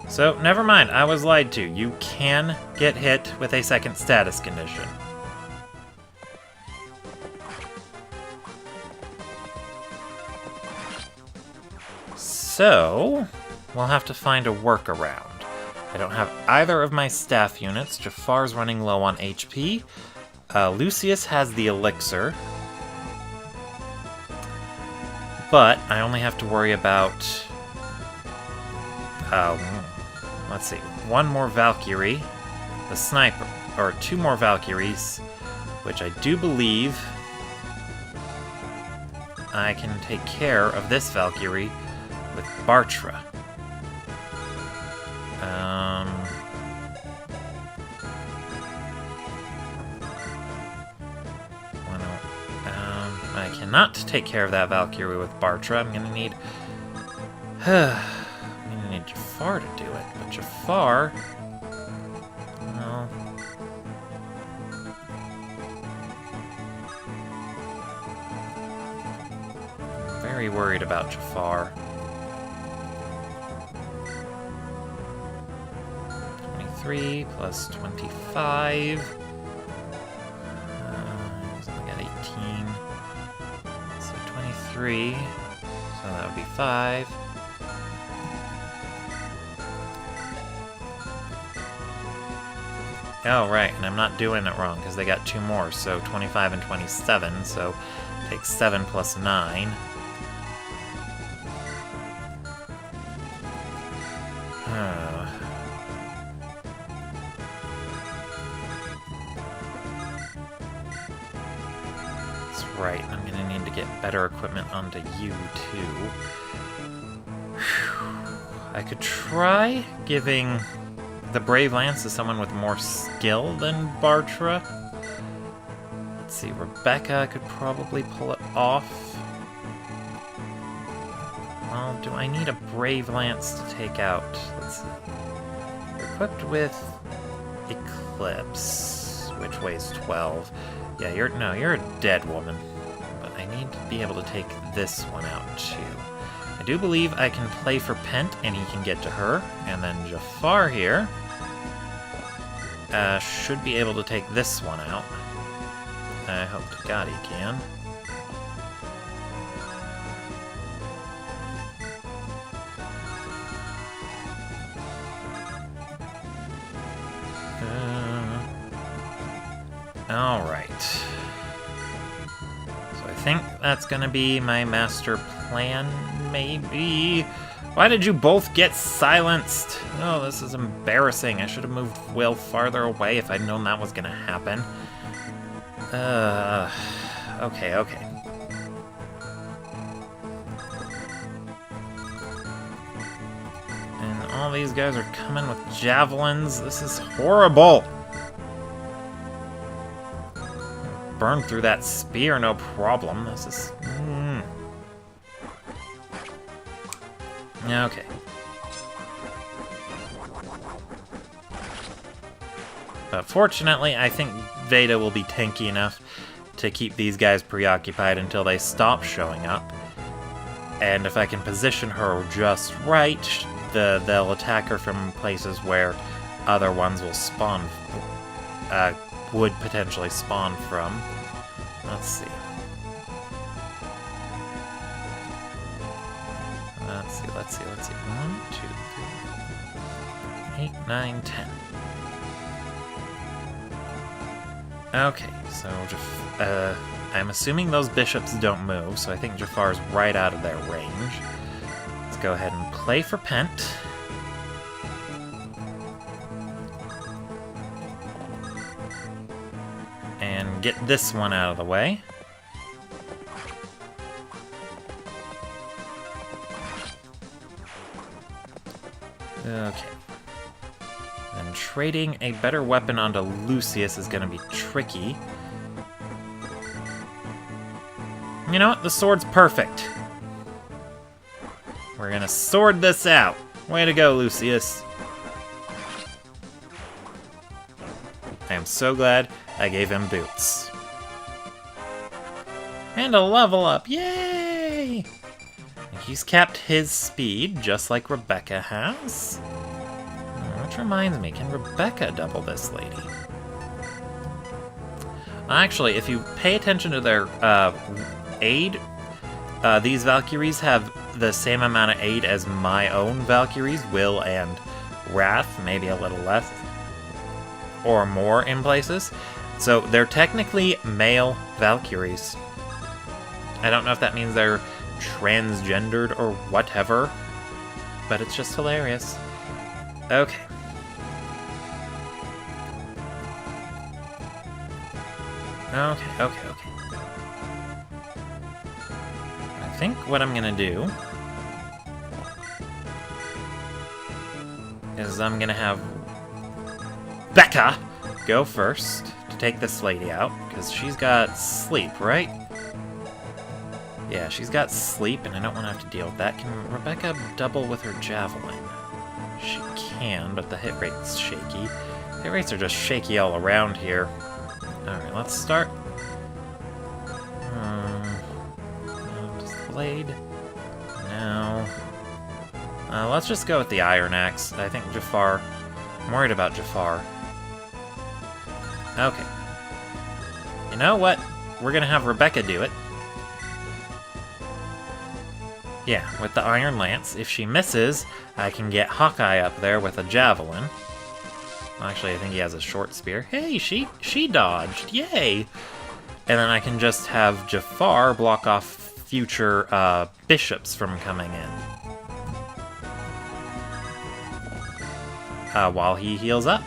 So, never mind, I was lied to. You can get hit with a second status condition. So, we'll have to find a workaround. I don't have either of my staff units. Jafar's running low on HP. Lucius has the elixir. But I only have to worry about... let's see. One more Valkyrie. The sniper. Or two more Valkyries. Which I do believe... I can take care of this Valkyrie with Bartra. I cannot take care of that Valkyrie with Bartra. I'm gonna need... I'm gonna need Jafar to do it, but Jafar... Well... I'm very worried about Jafar. 23 plus 25... he's only got 18... 3. So that would be 5. Oh, right, and I'm not doing it wrong, because they got 2 more, so 25 and 27, so take 7 plus 9. That's right, I'm going to need to get better equipment onto you, too. I could try giving the Brave Lance to someone with more skill than Bartra. Let's see, Rebecca could probably pull it off. Well, do I need a Brave Lance to take out? Let's see. You're equipped with Eclipse, which weighs 12. Yeah, you're a dead woman. But I need to be able to take this one out, too. I do believe I can play for Pent, and he can get to her. And then Jafar here should be able to take this one out. I hope to God he can. Alright. So I think that's gonna be my master plan, maybe? Why did you both get silenced? Oh, this is embarrassing. I should have moved Will farther away if I'd known that was gonna happen. Okay. And all these guys are coming with javelins. This is horrible. Burn through that spear, no problem. This is... Okay. But fortunately, I think Veda will be tanky enough to keep these guys preoccupied until they stop showing up. And if I can position her just right, they'll attack her from places where other ones will spawn, would potentially spawn from. Let's see. Let's see. 1, 2, 3, 8, 9, 10. Okay, so I'm assuming those bishops don't move, so I think Jafar's right out of their range. Let's go ahead and play for Pent. And get this one out of the way. Okay. Then trading a better weapon onto Lucius is going to be tricky. You know what? The sword's perfect. We're going to sword this out. Way to go, Lucius. I am so glad I gave him boots. And a level up. Yay! He's kept his speed, just like Rebecca has. Which reminds me, can Rebecca double this lady? Actually, if you pay attention to their aid, these Valkyries have the same amount of aid as my own Valkyries, Will and Wrath, maybe a little less. Or more in places. So they're technically male Valkyries. I don't know if that means they're transgendered or whatever, but it's just hilarious. Okay. Okay. I think what I'm gonna do is I'm gonna have Becca go first to take this lady out, because she's got sleep, right? Yeah, she's got sleep, and I don't want to have to deal with that. Can Rebecca double with her javelin? She can, but the hit rate's shaky. Hit rates are just shaky all around here. Alright, let's start. Just blade. No. Let's just go with the Iron Axe. I think Jafar... I'm worried about Jafar. Okay. You know what? We're gonna have Rebecca do it. Yeah, with the Iron Lance. If she misses, I can get Hawkeye up there with a Javelin. Actually, I think he has a short spear. Hey, she dodged. Yay! And then I can just have Jafar block off future bishops from coming in. While he heals up.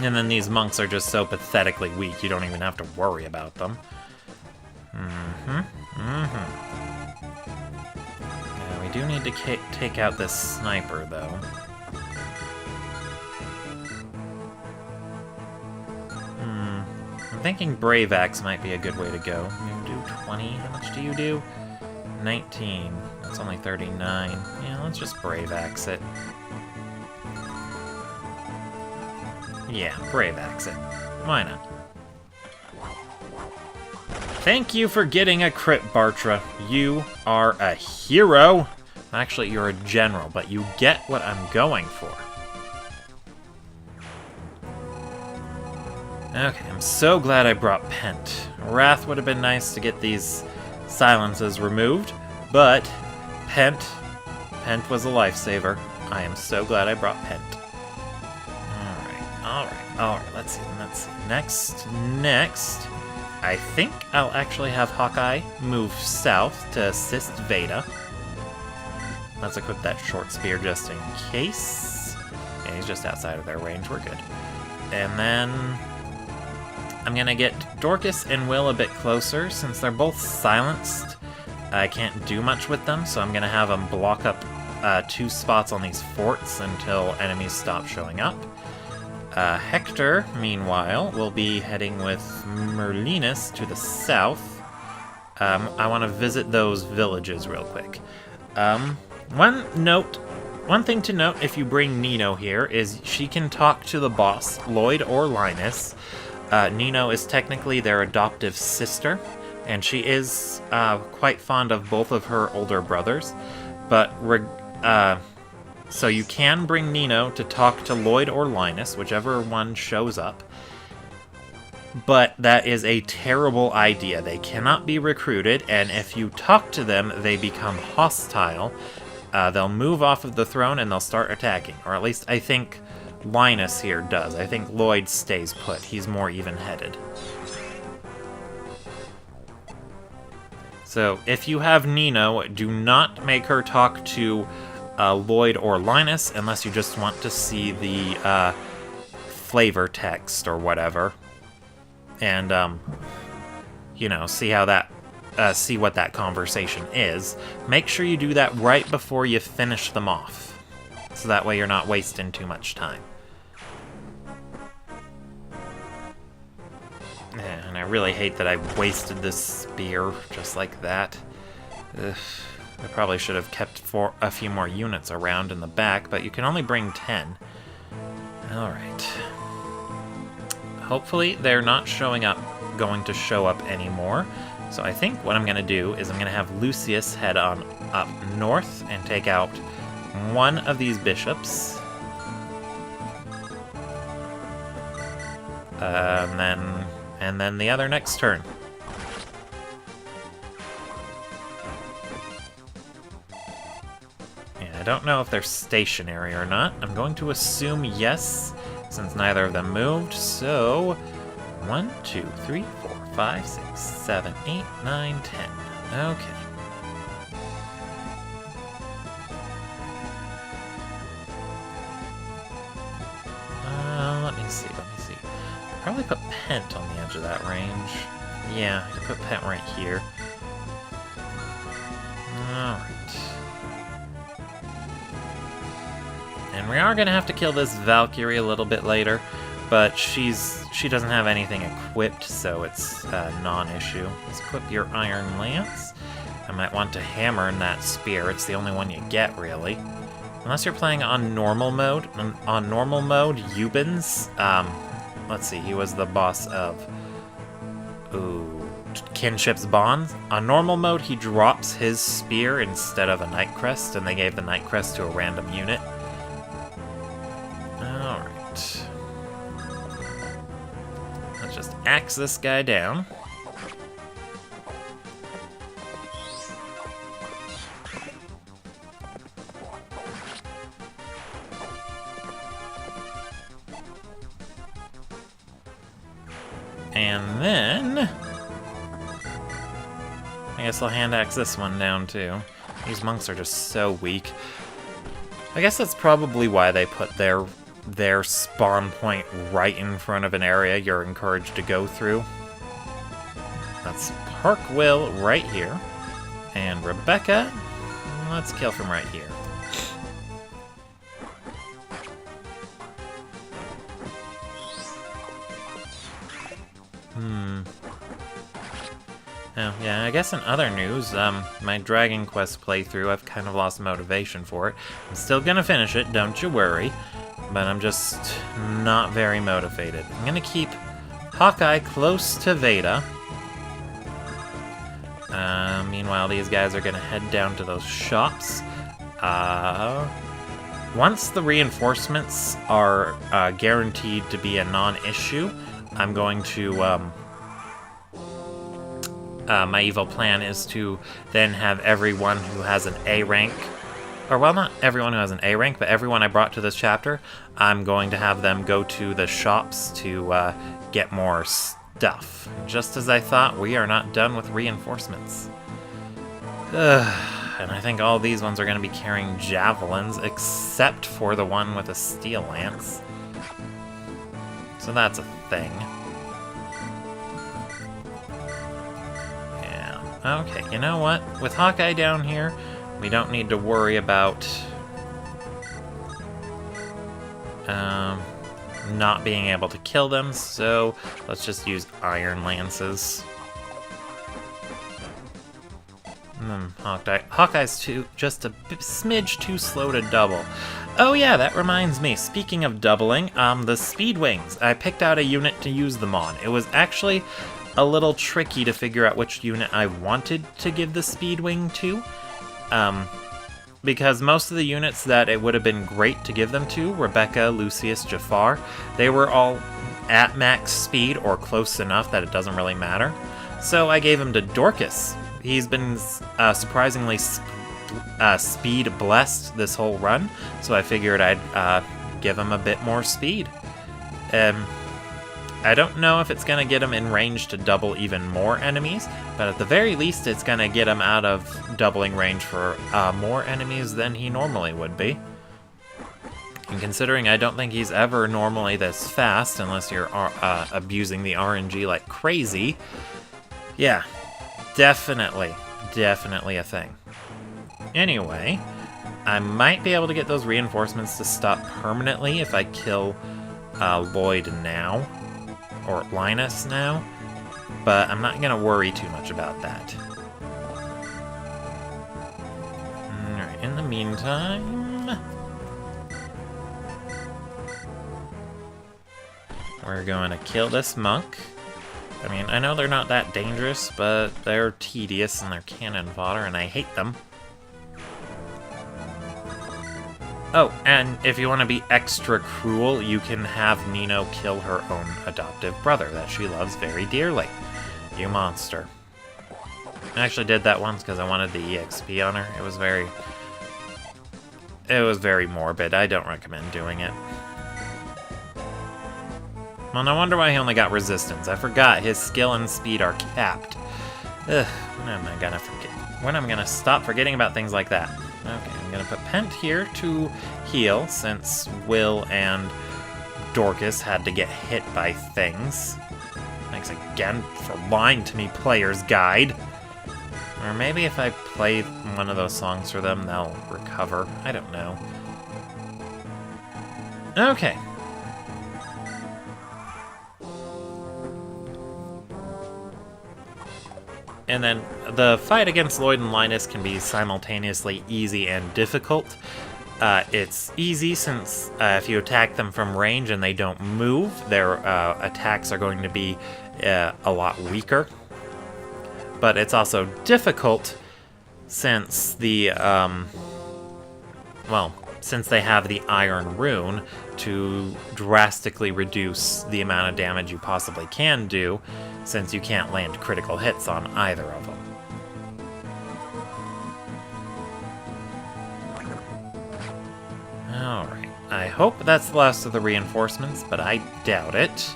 And then these monks are just so pathetically weak, you don't even have to worry about them. Yeah, we do need to take out this sniper, though. I'm thinking Brave Axe might be a good way to go. You do 20. How much do you do? 19. That's only 39. Yeah, let's just Brave Axe it. Yeah, Brave Axe it. Why not? Thank you for getting a crit, Bartra. You are a hero. Actually, you're a general, but you get what I'm going for. Okay, I'm so glad I brought Pent. Wrath would have been nice to get these silences removed, but Pent was a lifesaver. I am so glad I brought Pent. Alright, let's see. Next, I think I'll actually have Hawkeye move south to assist Veda. Let's equip that short spear just in case. Yeah, he's just outside of their range, we're good. And then I'm gonna get Dorcas and Will a bit closer. Since they're both silenced, I can't do much with them, so I'm gonna have them block up 2 spots on these forts until enemies stop showing up. Hector, meanwhile, will be heading with Merlinus to the south. I want to visit those villages real quick. One thing to note if you bring Nino here is she can talk to the boss, Lloyd or Linus. Nino is technically their adoptive sister, and she is quite fond of both of her older brothers. But so you can bring Nino to talk to Lloyd or Linus, whichever one shows up. But that is a terrible idea. They cannot be recruited, and if you talk to them, they become hostile. They'll move off of the throne and they'll start attacking. Or at least I think Linus here does. I think Lloyd stays put. He's more even-headed. So if you have Nino, do not make her talk to Lloyd or Linus unless you just want to see the flavor text or whatever. And, you know, see how that, see what that conversation is. Make sure you do that right before you finish them off. So that way you're not wasting too much time. And I really hate that I wasted this spear just like that. Ugh. I probably should have kept a few more units around in the back, but you can only bring 10. Alright. Hopefully they're not going to show up anymore. So I think what I'm going to do is I'm going to have Lucius head on up north and take out one of these bishops. And then the other next turn. I don't know if they're stationary or not. I'm going to assume yes, since neither of them moved. So, 1, 2, 3, 4, 5, 6, 7, 8, 9, 10. Okay. Let me see. Probably put Pent on the edge of that range. Yeah, I could put Pent right here. Alright. And we are going to have to kill this Valkyrie a little bit later, but she doesn't have anything equipped, so it's a non-issue. Let's equip your Iron Lance. I might want to hammer in that spear. It's the only one you get, really. Unless you're playing on normal mode. On normal mode, Eubens, let's see, he was the boss of Kinship's Bonds. On normal mode, he drops his spear instead of a Night Crest, and they gave the Night Crest to a random unit. Alright. Let's just axe this guy down. And then I guess I'll hand axe this one down too. These monks are just so weak. I guess that's probably why they put their spawn point right in front of an area you're encouraged to go through. Let's park Will right here. And Rebecca, let's kill from right here. Oh, yeah, I guess in other news, my Dragon Quest playthrough, I've kind of lost motivation for it. I'm still gonna finish it, don't you worry, but I'm just not very motivated. I'm gonna keep Hawkeye close to Veda. Meanwhile, these guys are gonna head down to those shops. Once the reinforcements are guaranteed to be a non-issue, I'm going to, my evil plan is to then have everyone who has an A rank, or well, not everyone who has an A rank, but everyone I brought to this chapter, I'm going to have them go to the shops to get more stuff. Just as I thought, we are not done with reinforcements. And I think all these ones are going to be carrying javelins, except for the one with a steel lance. So that's a thing. Okay, you know what? With Hawkeye down here, we don't need to worry about not being able to kill them, so let's just use Iron Lances. Hawkeye's just a smidge too slow to double. Oh yeah, that reminds me, speaking of doubling, the Speed Wings. I picked out a unit to use them on. It was actually a little tricky to figure out which unit I wanted to give the Speed Wing to, because most of the units that it would have been great to give them to, Rebecca, Lucius, Jafar, they were all at max speed or close enough that it doesn't really matter. So I gave him to Dorcas. He's been surprisingly speed blessed this whole run, so I figured I'd give him a bit more speed. I don't know if it's going to get him in range to double even more enemies, but at the very least it's going to get him out of doubling range for more enemies than he normally would be. And considering I don't think he's ever normally this fast, unless you're abusing the RNG like crazy, yeah, definitely a thing. Anyway, I might be able to get those reinforcements to stop permanently if I kill Lloyd now. Or Linus now, but I'm not going to worry too much about that. Alright, in the meantime, we're going to kill this monk. I mean, I know they're not that dangerous, but they're tedious and they're cannon fodder, and I hate them. Oh, and if you want to be extra cruel, you can have Nino kill her own adoptive brother that she loves very dearly. You monster. I actually did that once because I wanted the EXP on her. It was very morbid. I don't recommend doing it. Well, no wonder why he only got resistance. I forgot his skill and speed are capped. Ugh, when am I gonna forget? When am I gonna stop forgetting about things like that? Okay, I'm gonna put Pent here to heal, since Will and Dorcas had to get hit by things. Thanks again for lying to me, player's guide. Or maybe if I play one of those songs for them, they'll recover. I don't know. Okay. And then the fight against Lloyd and Linus can be simultaneously easy and difficult. It's easy since if you attack them from range and they don't move, their attacks are going to be a lot weaker. But it's also difficult since since they have the Iron Rune to drastically reduce the amount of damage you possibly can do, since you can't land critical hits on either of them. Alright, I hope that's the last of the reinforcements, but I doubt it.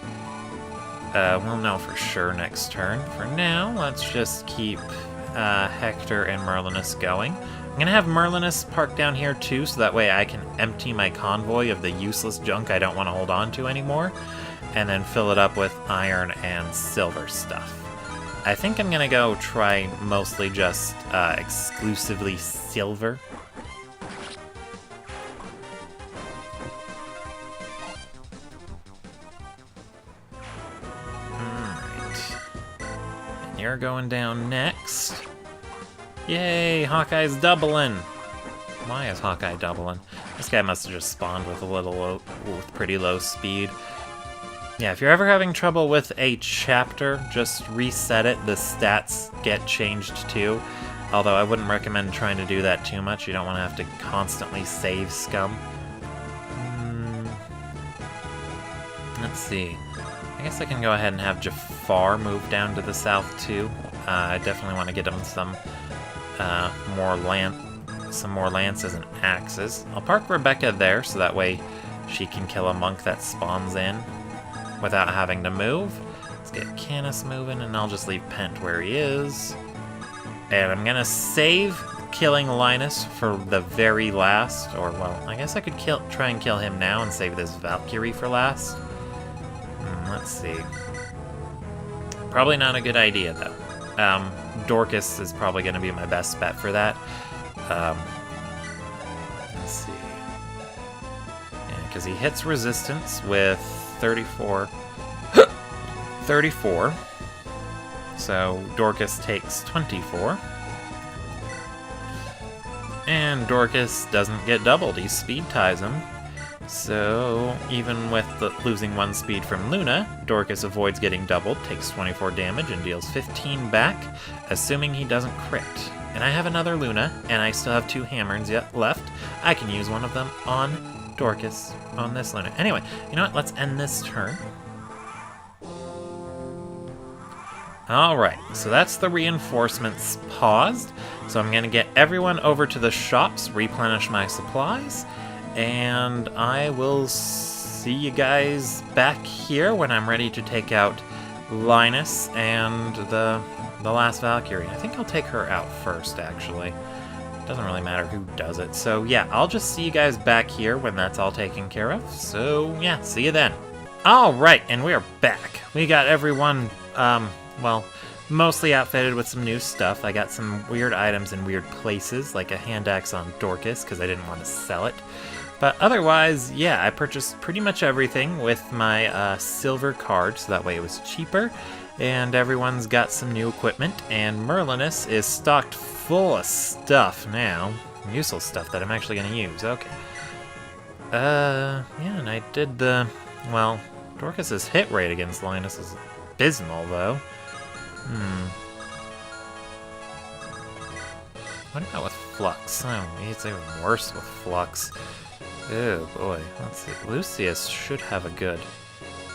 We'll know for sure next turn. For now, let's just keep Hector and Merlinus going. I'm gonna have Merlinus park down here too, so that way I can empty my convoy of the useless junk I don't want to hold on to anymore, and then fill it up with iron and silver stuff. I think I'm gonna go try mostly just exclusively silver. Alright. And you're going down next. Yay, Hawkeye's doubling! Why is Hawkeye doubling? This guy must have just spawned with with pretty low speed. Yeah, if you're ever having trouble with a chapter, just reset it. The stats get changed too. Although I wouldn't recommend trying to do that too much. You don't want to have to constantly save scum. Let's see. I guess I can go ahead and have Jafar move down to the south too. I definitely want to get him some more lances and axes. I'll park Rebecca there, so that way she can kill a monk that spawns in without having to move. Let's get Canis moving, and I'll just leave Pent where he is. And I'm gonna save killing Linus for the very last, or well, I guess I could try and kill him now and save this Valkyrie for last. Let's see. Probably not a good idea though. Dorcas is probably going to be my best bet for that. Let's see. Yeah, because he hits resistance with 34. 34. So Dorcas takes 24. And Dorcas doesn't get doubled. He speed ties him. So, even with losing 1 speed from Luna, Dorcas avoids getting doubled, takes 24 damage, and deals 15 back, assuming he doesn't crit. And I have another Luna, and I still have 2 hammers yet left. I can use one of them on Dorcas, on this Luna. Anyway, you know what? Let's end this turn. Alright, so that's the reinforcements paused. So I'm going to get everyone over to the shops, replenish my supplies, and I will see you guys back here when I'm ready to take out Linus and the last Valkyrie. I think I'll take her out first, actually. Doesn't really matter who does it. So yeah, I'll just see you guys back here when that's all taken care of. So yeah, see you then. Alright, and we're back. We got everyone, well, mostly outfitted with some new stuff. I got some weird items in weird places, like a hand axe on Dorcas, because I didn't want to sell it. But otherwise, yeah, I purchased pretty much everything with my silver card, so that way it was cheaper. And everyone's got some new equipment, and Merlinus is stocked full of stuff now. Useful stuff that I'm actually going to use, okay. Yeah, and I did well, Dorcas's hit rate against Linus is abysmal, though. What about with Flux? Oh, it's even worse with Flux. Oh boy, let's see. Lucius should have a good...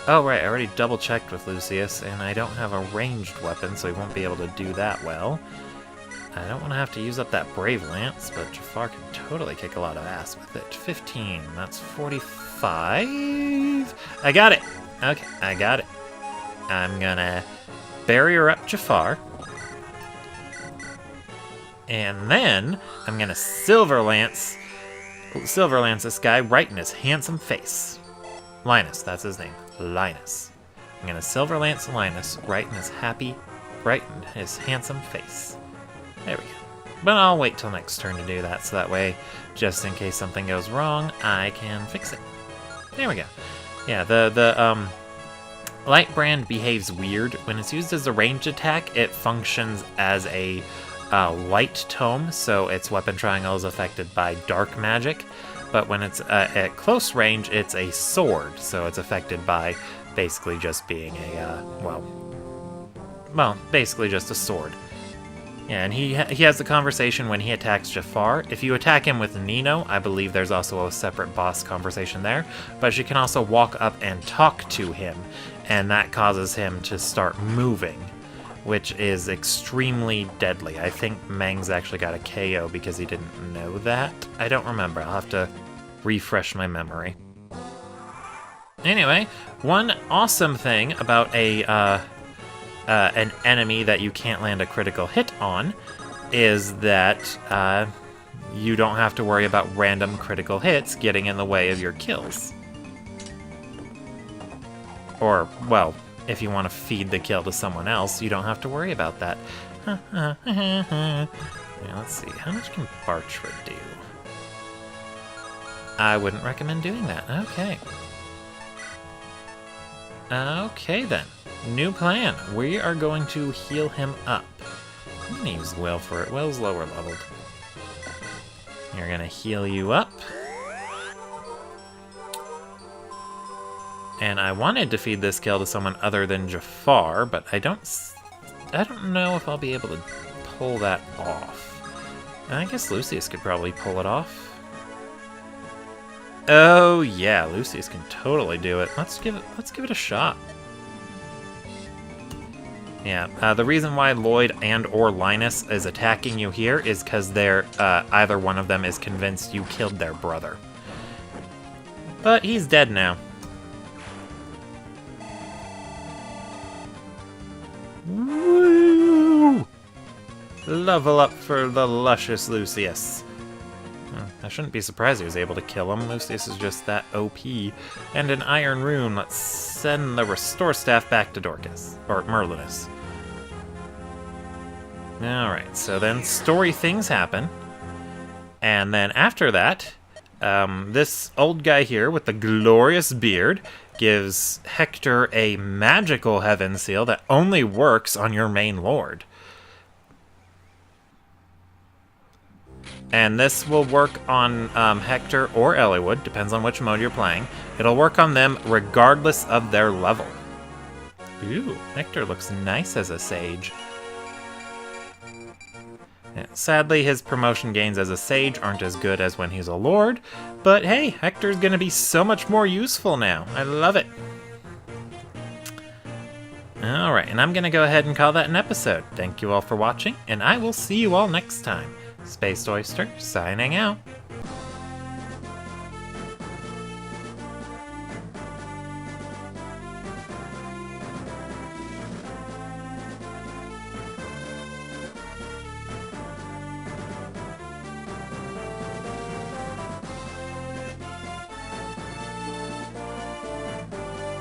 Oh right, I already double-checked with Lucius, and I don't have a ranged weapon, so he won't be able to do that well. I don't want to have to use up that Brave Lance, but Jafar can totally kick a lot of ass with it. 15, that's 45... I got it! Okay, I got it. I'm gonna barrier up Jafar. And then, I'm gonna Silver Lance this guy right in his handsome face. Linus, that's his name. Linus. I'm gonna Silver Lance Linus right in his handsome face. There we go. But I'll wait till next turn to do that, so that way, just in case something goes wrong, I can fix it. There we go. Yeah, the Light Brand behaves weird. When it's used as a ranged attack, it functions as a light tome, so its weapon triangle is affected by dark magic. But when it's at close range, it's a sword, so it's affected by basically just being a, well, basically just a sword. Yeah, and he has the conversation when he attacks Jafar. If you attack him with Nino, I believe there's also a separate boss conversation there, but you can also walk up and talk to him, and that causes him to start moving, which is extremely deadly. I think Meng's actually got a KO because he didn't know that. I don't remember. I'll have to refresh my memory. Anyway, one awesome thing about an enemy that you can't land a critical hit on is that you don't have to worry about random critical hits getting in the way of your kills. Or, well, if you want to feed the kill to someone else, you don't have to worry about that. Yeah, let's see, how much can Barchford do? I wouldn't recommend doing that. Okay. Okay then. New plan. We are going to heal him up. I'm gonna use Will for it. Will's lower leveled. You're gonna heal you up. And I wanted to feed this kill to someone other than Jafar, but I don't know if I'll be able to pull that off. And I guess Lucius could probably pull it off. Oh yeah, Lucius can totally do it. Let's give it a shot. Yeah, the reason why Lloyd and or Linus is attacking you here is because they're either one of them is convinced you killed their brother. But he's dead now. Woo! Level up for the luscious Lucius. I shouldn't be surprised he was able to kill him. Lucius is just that OP. And an iron rune. Let's send the restore staff back to Dorcas. Or Merlinus. Alright, so then story things happen. And then after that, this old guy here with the glorious beard gives Hector a magical heaven seal that only works on your main lord. And this will work on Hector or Eliwood, depends on which mode you're playing. It'll work on them regardless of their level. Ooh, Hector looks nice as a sage. Yeah, sadly, his promotion gains as a sage aren't as good as when he's a lord, but hey, Hector's gonna be so much more useful now. I love it. Alright, and I'm gonna go ahead and call that an episode. Thank you all for watching, and I will see you all next time. Spaced Oyster, signing out.